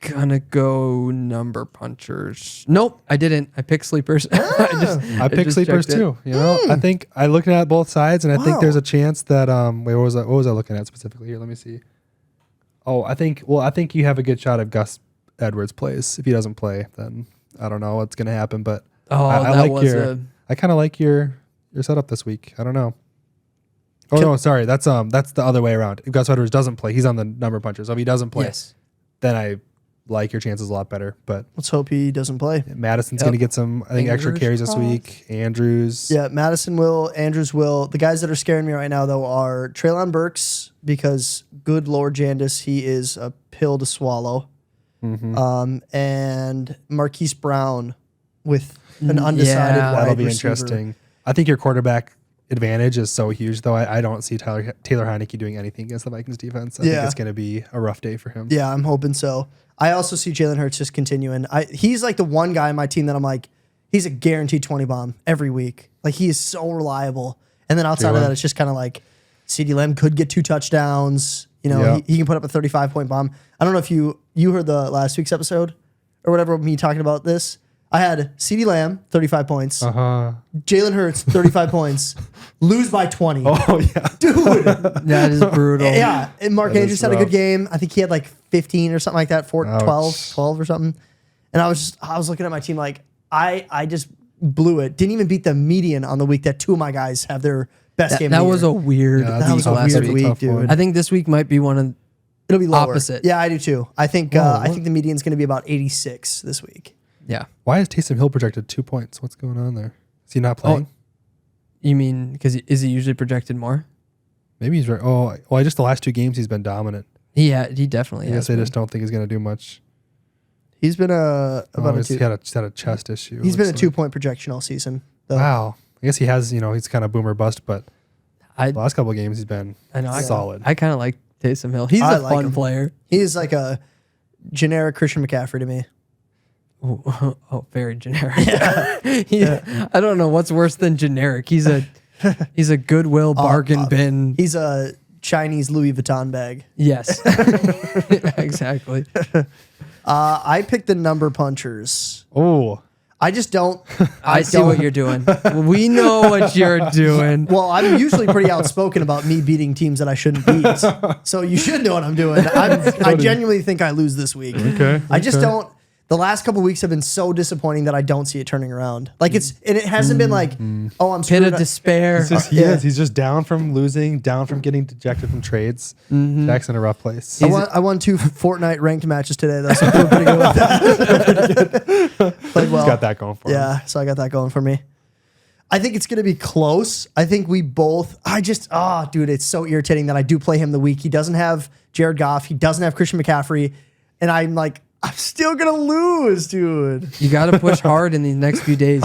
gonna go number punchers. Nope, I didn't. I picked sleepers. I picked just sleepers checked it. too. You know, I think I looked at both sides, and I think Wow. there's a chance that wait, what was I looking at specifically here? Let me see. Oh, I think you have a good shot of Gus Edwards plays. If he doesn't play, then I don't know what's gonna happen. But Oh, I that like was your. I kind of like your setup this week. I don't know. Oh no, sorry. That's the other way around. If Gus Edwards doesn't play, he's on the number puncher. So if he doesn't play, yes. then I like your chances a lot better. But Let's hope he doesn't play. Madison's Yep. going to get some, I think, extra Fingers carries this crossed. week. Andrews. Yeah, Madison will. Andrews will. The guys that are scaring me right now, though, are Treylon Burks, because good Lord Jandis, he is a pill to swallow. And Marquise Brown with an undecided Yeah. wide That'll be receiver. interesting. I think your quarterback advantage is so huge, though. I don't see Taylor Heineke doing anything against the Vikings defense. I think Yeah. it's going to be a rough day for him. Yeah, I'm hoping so. I also see Jalen Hurts just continuing. He's like the one guy on my team that I'm like, he's a guaranteed 20 bomb every week. Like, he is so reliable. And then outside of Jalen. that, it's just kind of like CeeDee Lamb could get 2 touchdowns. You know, Yeah. he can put up a 35-point bomb. I don't know if you heard the last week's episode or whatever, me talking about this. I had CeeDee Lamb, 35 points. Jalen Hurts, 35 points. Lose by 20. Oh, yeah. Dude. That is brutal. Yeah, and Mark That Andrews is had a rough. good game. I think he had like 15 or something like that, 12 Ouch. or something. And I was looking at my team like, I just blew it. Didn't even beat the median on the week that 2 of my guys have their best game That of the was year. a weird Yeah, that was a last weird week. week, dude. I think this week might be one of It'll be lower. opposite. Yeah, I do too. I think the median's going to be about 86 this week. yeah. Why is Taysom Hill projected 2 points? What's going on there? Is he not playing? You mean because is he usually projected more? Maybe he's right. Oh, well, just the last 2 games he's been dominant. Yeah, he definitely I guess has. they been. just don't think he's going to do much. He's been about a He's 2. just had a chest issue. He's been a looks like. 2-point projection all season. Though. Wow. I guess he has, he's kind of boomer bust, but I the last couple of games he's been solid. I kind of like Taysom Hill. He's I a like fun him. player. He is like a generic Christian McCaffrey to me. Oh, very generic. I don't know what's worse than generic. He's a Goodwill bargain bin. He's a Chinese Louis Vuitton bag. Yes, exactly. I picked the number punchers. Oh, I just don't. I see what you're doing. We know what you're doing. Well, I'm usually pretty outspoken about me beating teams that I shouldn't beat. So you should know what I'm doing. I genuinely think I lose this week. okay. I just don't. The last couple weeks have been so disappointing that I don't see it turning around. Like and it hasn't been like, oh, I'm Pit screwed. of despair. He's just down from losing, down from getting dejected from trades. Jack's in a rough place. I won 2 Fortnite ranked matches today, though, so I feel pretty good with that. Played well. He's got that going for him. Yeah, so I got that going for me. I think it's going to be close. I think we both. Dude, it's so irritating that I do play him the week. He doesn't have Jared Goff. He doesn't have Christian McCaffrey, and I'm like, I'm still gonna lose, dude. You got to push hard in these next few days.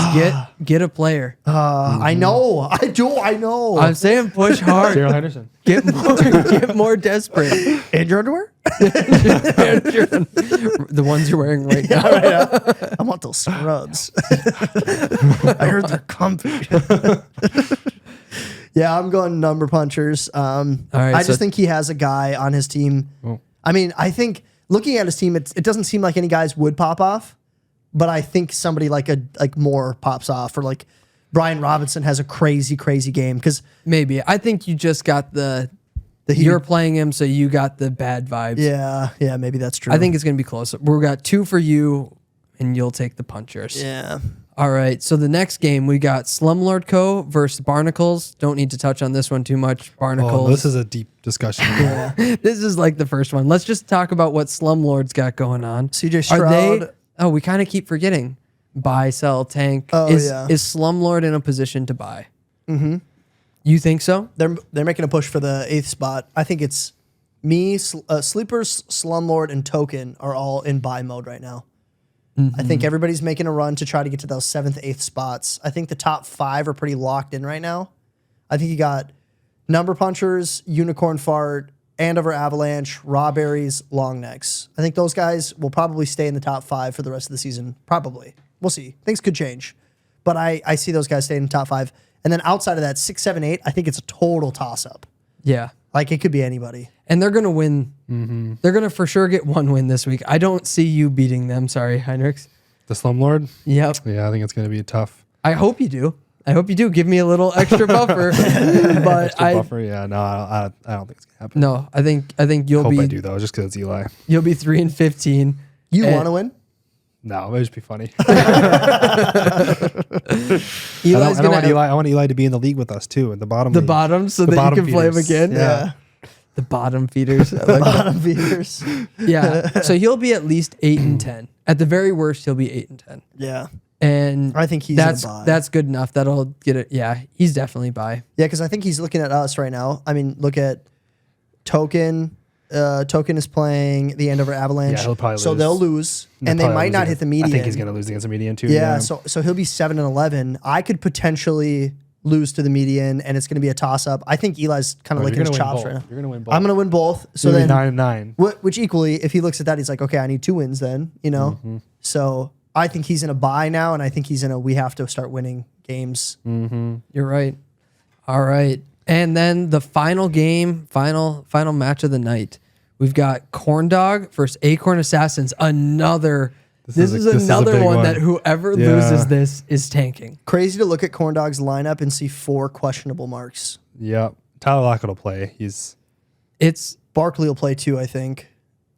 Get a player. I know. I do. I know. I'm saying push hard. Daryl Henderson. Get more desperate. And your underwear? The ones you're wearing right now. I want those scrubs. I heard they're comfy. Yeah, I'm going number punchers. right, I so- just think he has a guy on his team. Oh. I mean, I think looking at his team, it doesn't seem like any guys would pop off, but I think somebody like more pops off, or like Brian Robinson has a crazy game because Maybe. I think you just got you're playing him, so you got the bad vibes. yeah, maybe that's true. I think it's going to be close. We've got 2 for you, and you'll take the punchers. yeah. All right. So the next game we got Slumlord Co. versus Barnacles. Don't need to touch on this one too much. Barnacles. Oh, this is a deep discussion. This is like the first one. Let's just talk about what Slumlords got going on. CJ Stroud. We kind of keep forgetting. Buy, sell, tank. Oh, is yeah. Slumlord in a position to buy? Mm-hmm. You think so? They're making a push for the 8th spot. I think it's me, Sleepers, Slumlord, and Token are all in buy mode right now. I think everybody's making a run to try to get to those 7th, 8th spots. I think the top 5 are pretty locked in right now. I think you got Number Punchers, Unicorn Fart, Andover Avalanche, Raw Berries, Long Necks. I think those guys will probably stay in the top 5 for the rest of the season. Probably. We'll see. Things could change. But I see those guys staying in the top 5. And then outside of that, 6, 7, 8, I think it's a total toss-up. Yeah. Like, it could be anybody. And they're going to win. Mm-hmm. They're going to for sure get one win this week. I don't see you beating them. Sorry, Hinrichs. The Slumlord? Yep. Yeah, I think it's going to be tough. I hope you do. Give me a little extra buffer. But Buffer? Yeah, no, I don't think it's going to happen. No, I think you'll Hope be. I do, though, just because it's Eli. You'll be 3-15. You want to win? No, it would just be funny. I want Eli to be in the league with us, too, at the bottom. The bottom, so that you can play him again? Yeah. The bottom feeders. I like that. Bottom feeders. Yeah. So he'll be at least 8-10. At the very worst, he'll be 8-10. Yeah. And I think he's that's gonna buy. That's good enough. That'll get it. Yeah, he's definitely buy. Yeah, because I think he's looking at us right now. I mean, look at Token. Token is playing the Andover Avalanche. Yeah, he'll probably so lose. they'll lose, and they might not hit the median. I think he's going to lose against the median, too. Yeah, so he'll be 7-11. I could potentially lose to the median, and it's going to be a toss-up. I think Eli's kind of licking his chops right now. You're going to win both. I'm going to win both. So You'll be then 9-9. Which equally, if he looks at that, he's like, okay, I need 2 wins then, you know? Mm-hmm. So I think he's in a bye now, and I think he's in a we have to start winning games. Mm-hmm. You're right. All right. And then the final game, final match of the night. We've got Corn Dog versus Acorn Assassins. This is another one that whoever loses this is tanking. Crazy to look at Corn Dog's lineup and see 4 questionable marks. Yep. Tyler Lockett will play. Barkley will play too, I think.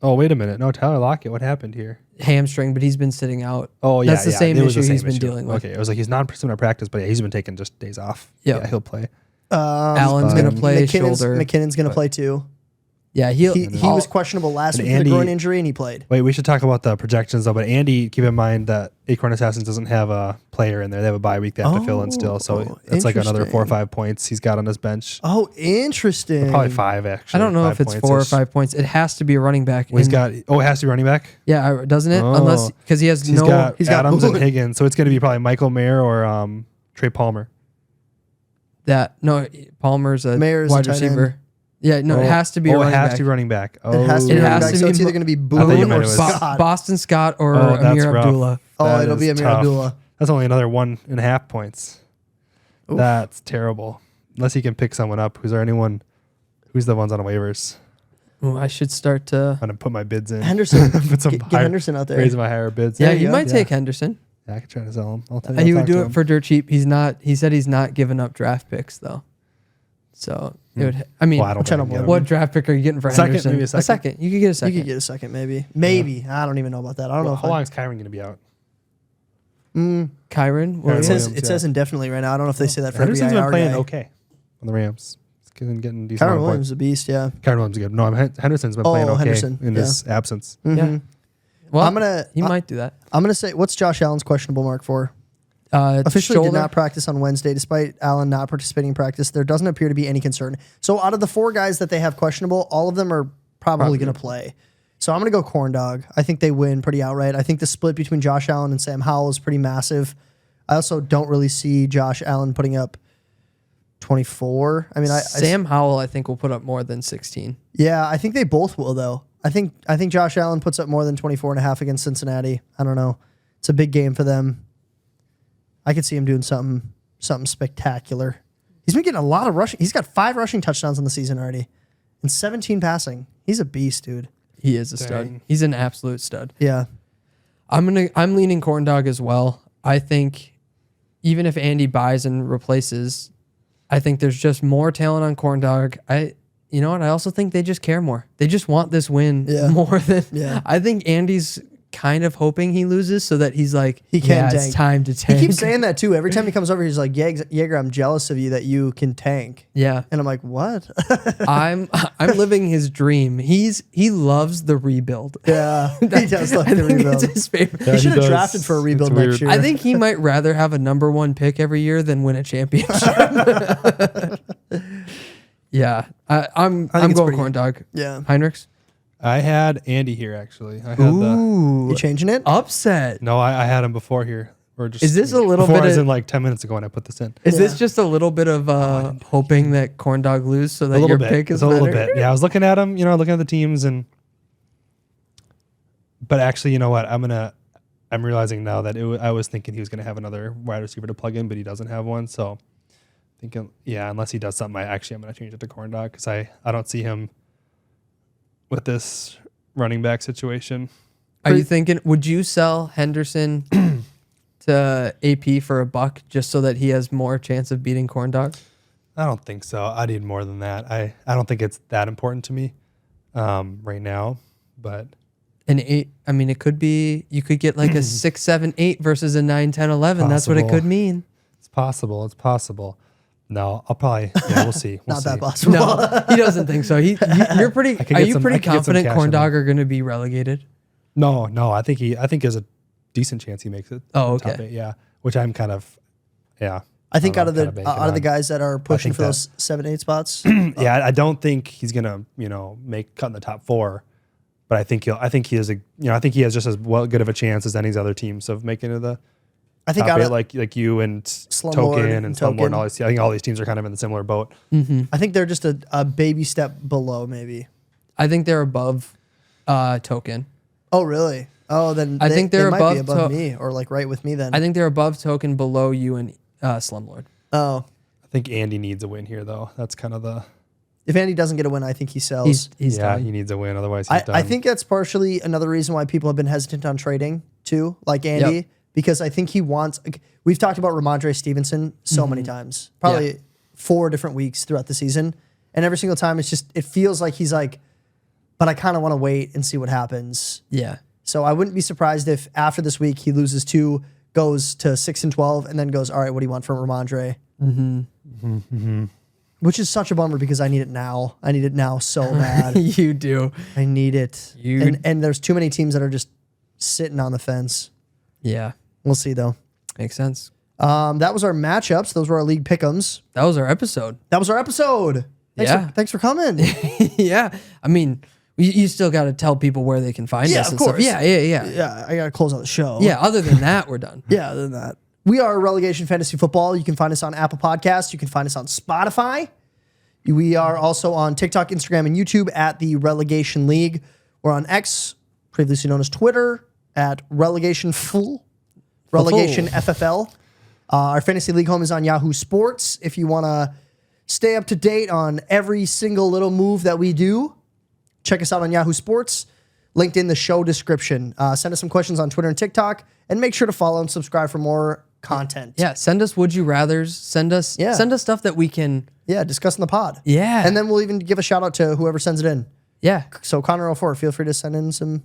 Oh, wait a minute. No, Tyler Lockett. What happened here? Hamstring, but he's been sitting out. Oh, yeah. That's the same It was issue the he's same been issue. dealing with. Okay. It was like he's not pursuing our practice, but yeah, he's been taking just days off. Yep. Yeah, he'll play. Allen's going to play shoulder. McKinnon's going to play too. Yeah, He was questionable last week with a groin injury, and he played. Wait, we should talk about the projections, though. But Andy, keep in mind that Acorn Assassins doesn't have a player in there. They have a bye week they have to fill in still. So it's like another 4 or 5 points he's got on his bench. Oh, interesting. Probably 5, actually. I don't know if it's 4 or 5 points. It has to be a running back. Well, it has to be running back? Yeah, doesn't it? Oh. Unless, because he's got Adams and Boone. Higgins. So it's going to be probably Michael Mayer or Trey Palmer. Palmer's a Mayer's wide a tight receiver. end. Yeah, no, it has to be a running back. It has to be running back. It has to be It running has back. to So be it's either going to be thought you Boone meant or it was- Scott. Boston Scott or that's Amir rough. Abdullah. Oh, That it'll be is Amir tough. Abdullah. That's only another 1.5 points. Oof. That's terrible. Unless he can pick someone up. Who's the ones on waivers? Ooh, I should start to. I'm going to put my bids in. Henderson. Put some Get Henderson out there. Raise my higher bids. Yeah, There you you go. might take Henderson. Yeah, I could try to sell him. I'll tell He I'll would talk do to it him. for dirt cheap. He said he's not giving up draft picks though. So it would. I mean, Well, I don't think I can get him. what draft pick are you getting for Second, Henderson? maybe a second. You could get a second. You could get a second, maybe. Maybe. I don't even know about that. I don't know if How long is Kyron going to be out? Kyron. It Williams. says Williams, says indefinitely right now. I don't know if they say that for every Henderson's been IR playing guy. okay on the Rams. He's getting decent. Kyron amount of Williams points. is a beast, yeah. Kyron Williams is good. No, Henderson's been playing okay Henderson, in his absence. Yeah. Well, I'm he might do that. I'm gonna say, what's Josh Allen's questionable mark for? Officially shoulder. did not practice on Wednesday. Despite Allen not participating in practice, there doesn't appear to be any concern. So out of the 4 guys that they have questionable, all of them are probably going to play. So I'm going to go Corn Dog. I think they win pretty outright. I think the split between Josh Allen and Sam Howell is pretty massive. I also don't really see Josh Allen putting up 24. I mean, Sam Howell, I think, will put up more than 16. Yeah, I think they both will, though. I think Josh Allen puts up more than 24.5 against Cincinnati. I don't know. It's a big game for them. I could see him doing something spectacular. He's been getting a lot of rushing. He's got 5 rushing touchdowns in the season already and 17 passing. He's a beast, dude. He is a stud. He's an absolute stud. Yeah. I'm leaning Corn Dog as well. I think even if Andy buys and replaces, I think there's just more talent on Corn Dog. You know what? I also think they just care more. They just want this win more than. Yeah. I think Andy's kind of hoping he loses so that he's like, He can tank. It's time to tank. He keeps saying that too. Every time he comes over, he's like, Yaeger, I'm jealous of you that you can tank. Yeah. And I'm like, what? I'm living his dream. He loves the rebuild. Yeah, he does like I the think rebuild. it's his favorite. He should have drafted for a rebuild next year. I think he might rather have a number 1 pick every year than win a championship. Yeah, I'm it's going pretty- corn dog. Yeah. Hinrichs. I had Andy here actually. I had Ooh, You changing it? upset. no, I had him before here. Or just Is this a little before bit I was of- in like 10 minutes ago when I put this in. Is Yeah. this just a little bit of hoping that corn dog lose so that A little your bit. pick is It's a little better? bit. Yeah, I was looking at him, looking at the teams but actually, you know what? I'm realizing now that I was thinking he was going to have another wide receiver to plug in, but he doesn't have one. So thinking, unless he does something, I'm going to change it to corn dog because I don't see him with this running back situation. Are you thinking, would you sell Henderson to AP for $1 just so that he has more chance of beating corn dog? I don't think so. I need more than that. I don't think it's that important to me right now, but An 8, I mean, it could be, you could get like a 6, 7, 8 versus a 9, 10, 11. That's what it Possible. could mean. it's possible. It's possible. No, I'll probably, we'll see. We'll Not see. that possible. No, he doesn't think so. You're pretty, I could are get you some- I pretty could get some confident cash corn in dog there. are going to be relegated? No, I think there's a decent chance he makes it. Oh, top okay. 8, yeah. Which I'm kind of, yeah. I think don't out of know, the kinda banking out of the on. guys that are pushing think for those 7, 8 spots, Yeah, I don't think he's gonna, make cut in the top 4, but I think he has just as good of a chance as any of the other teams of making it to the I think top out 8, of like you and Slumlord Token and and Token. Slumlord and all these. I think all these teams are kind of in the similar boat. I think they're just a baby step below, maybe. I think they're above Token. Oh, really? Oh, then I think they're they might be above above me or like right with me then. I think they're above Token, below you and Slumlord. Oh, I think Andy needs a win here, though. That's kind of the if Andy doesn't get a win, I think he sells. He's done. he needs a win. Otherwise, he's done. I think that's partially another reason why people have been hesitant on trading too, like Andy, Yep. because I think he wants. We've talked about Ramondre Stevenson so many times, probably 4 different weeks throughout the season, and every single time it feels like he's like, but I kind of want to wait and see what happens. Yeah. So I wouldn't be surprised if after this week he loses 2, goes to 6 and 12, and then goes, all right, what do you want from Ramondre? Which is such a bummer because I need it now. I need it now so bad. You do. I need it. You- And there's too many teams that are just sitting on the fence. Yeah. We'll see though. Makes sense. That was our matchups. Those were our league pick'ems. That was our episode. That was our episode. Thanks for coming. Yeah. I mean, you still got to tell people where they can find Yeah, us. of and stuff. course. Yeah. Yeah, I gotta close out the show. Yeah. Other than that, we're done. Yeah, other than that. We are Relegation Fantasy Football. You can find us on Apple Podcasts. You can find us on Spotify. We are also on TikTok, Instagram, and YouTube at the Relegation League. We're on X, previously known as Twitter, at Relegation Full, Relegation FFL. Our fantasy league home is on Yahoo Sports. If you want to stay up to date on every single little move that we do, check us out on Yahoo Sports. Linked in the show description. Send us some questions on Twitter and TikTok, and make sure to follow and subscribe for more content. Yeah. Send us would you rathers. Send us stuff that we can. Yeah, discuss in the pod. Yeah. And then we'll even give a shout out to whoever sends it in. Yeah. So Connor04, feel free to send in some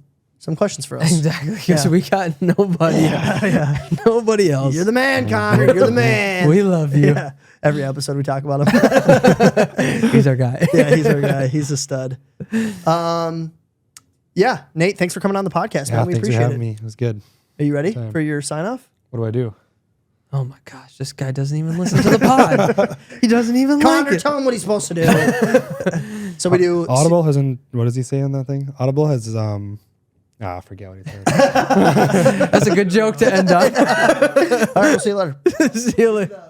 questions for us. Exactly. Because Yeah. we got nobody. Nobody else. You're the man, Connor. You're the man. We love you. Yeah. Every episode we talk about him. He's our guy. Yeah, he's our guy. He's a stud. Yeah, Nate, thanks for coming on the podcast, Yeah, man. We thanks for appreciate having it. me. It was good. Are you ready Time. for your sign off? What do I do? Oh my gosh, this guy doesn't even listen to the pod. He doesn't even Connor, like it. tell him what he's supposed to do. So we do Audible has what does he say on that thing? Audible has I forget what he said. That's a good joke to end on. All right, we'll see you later. See you later.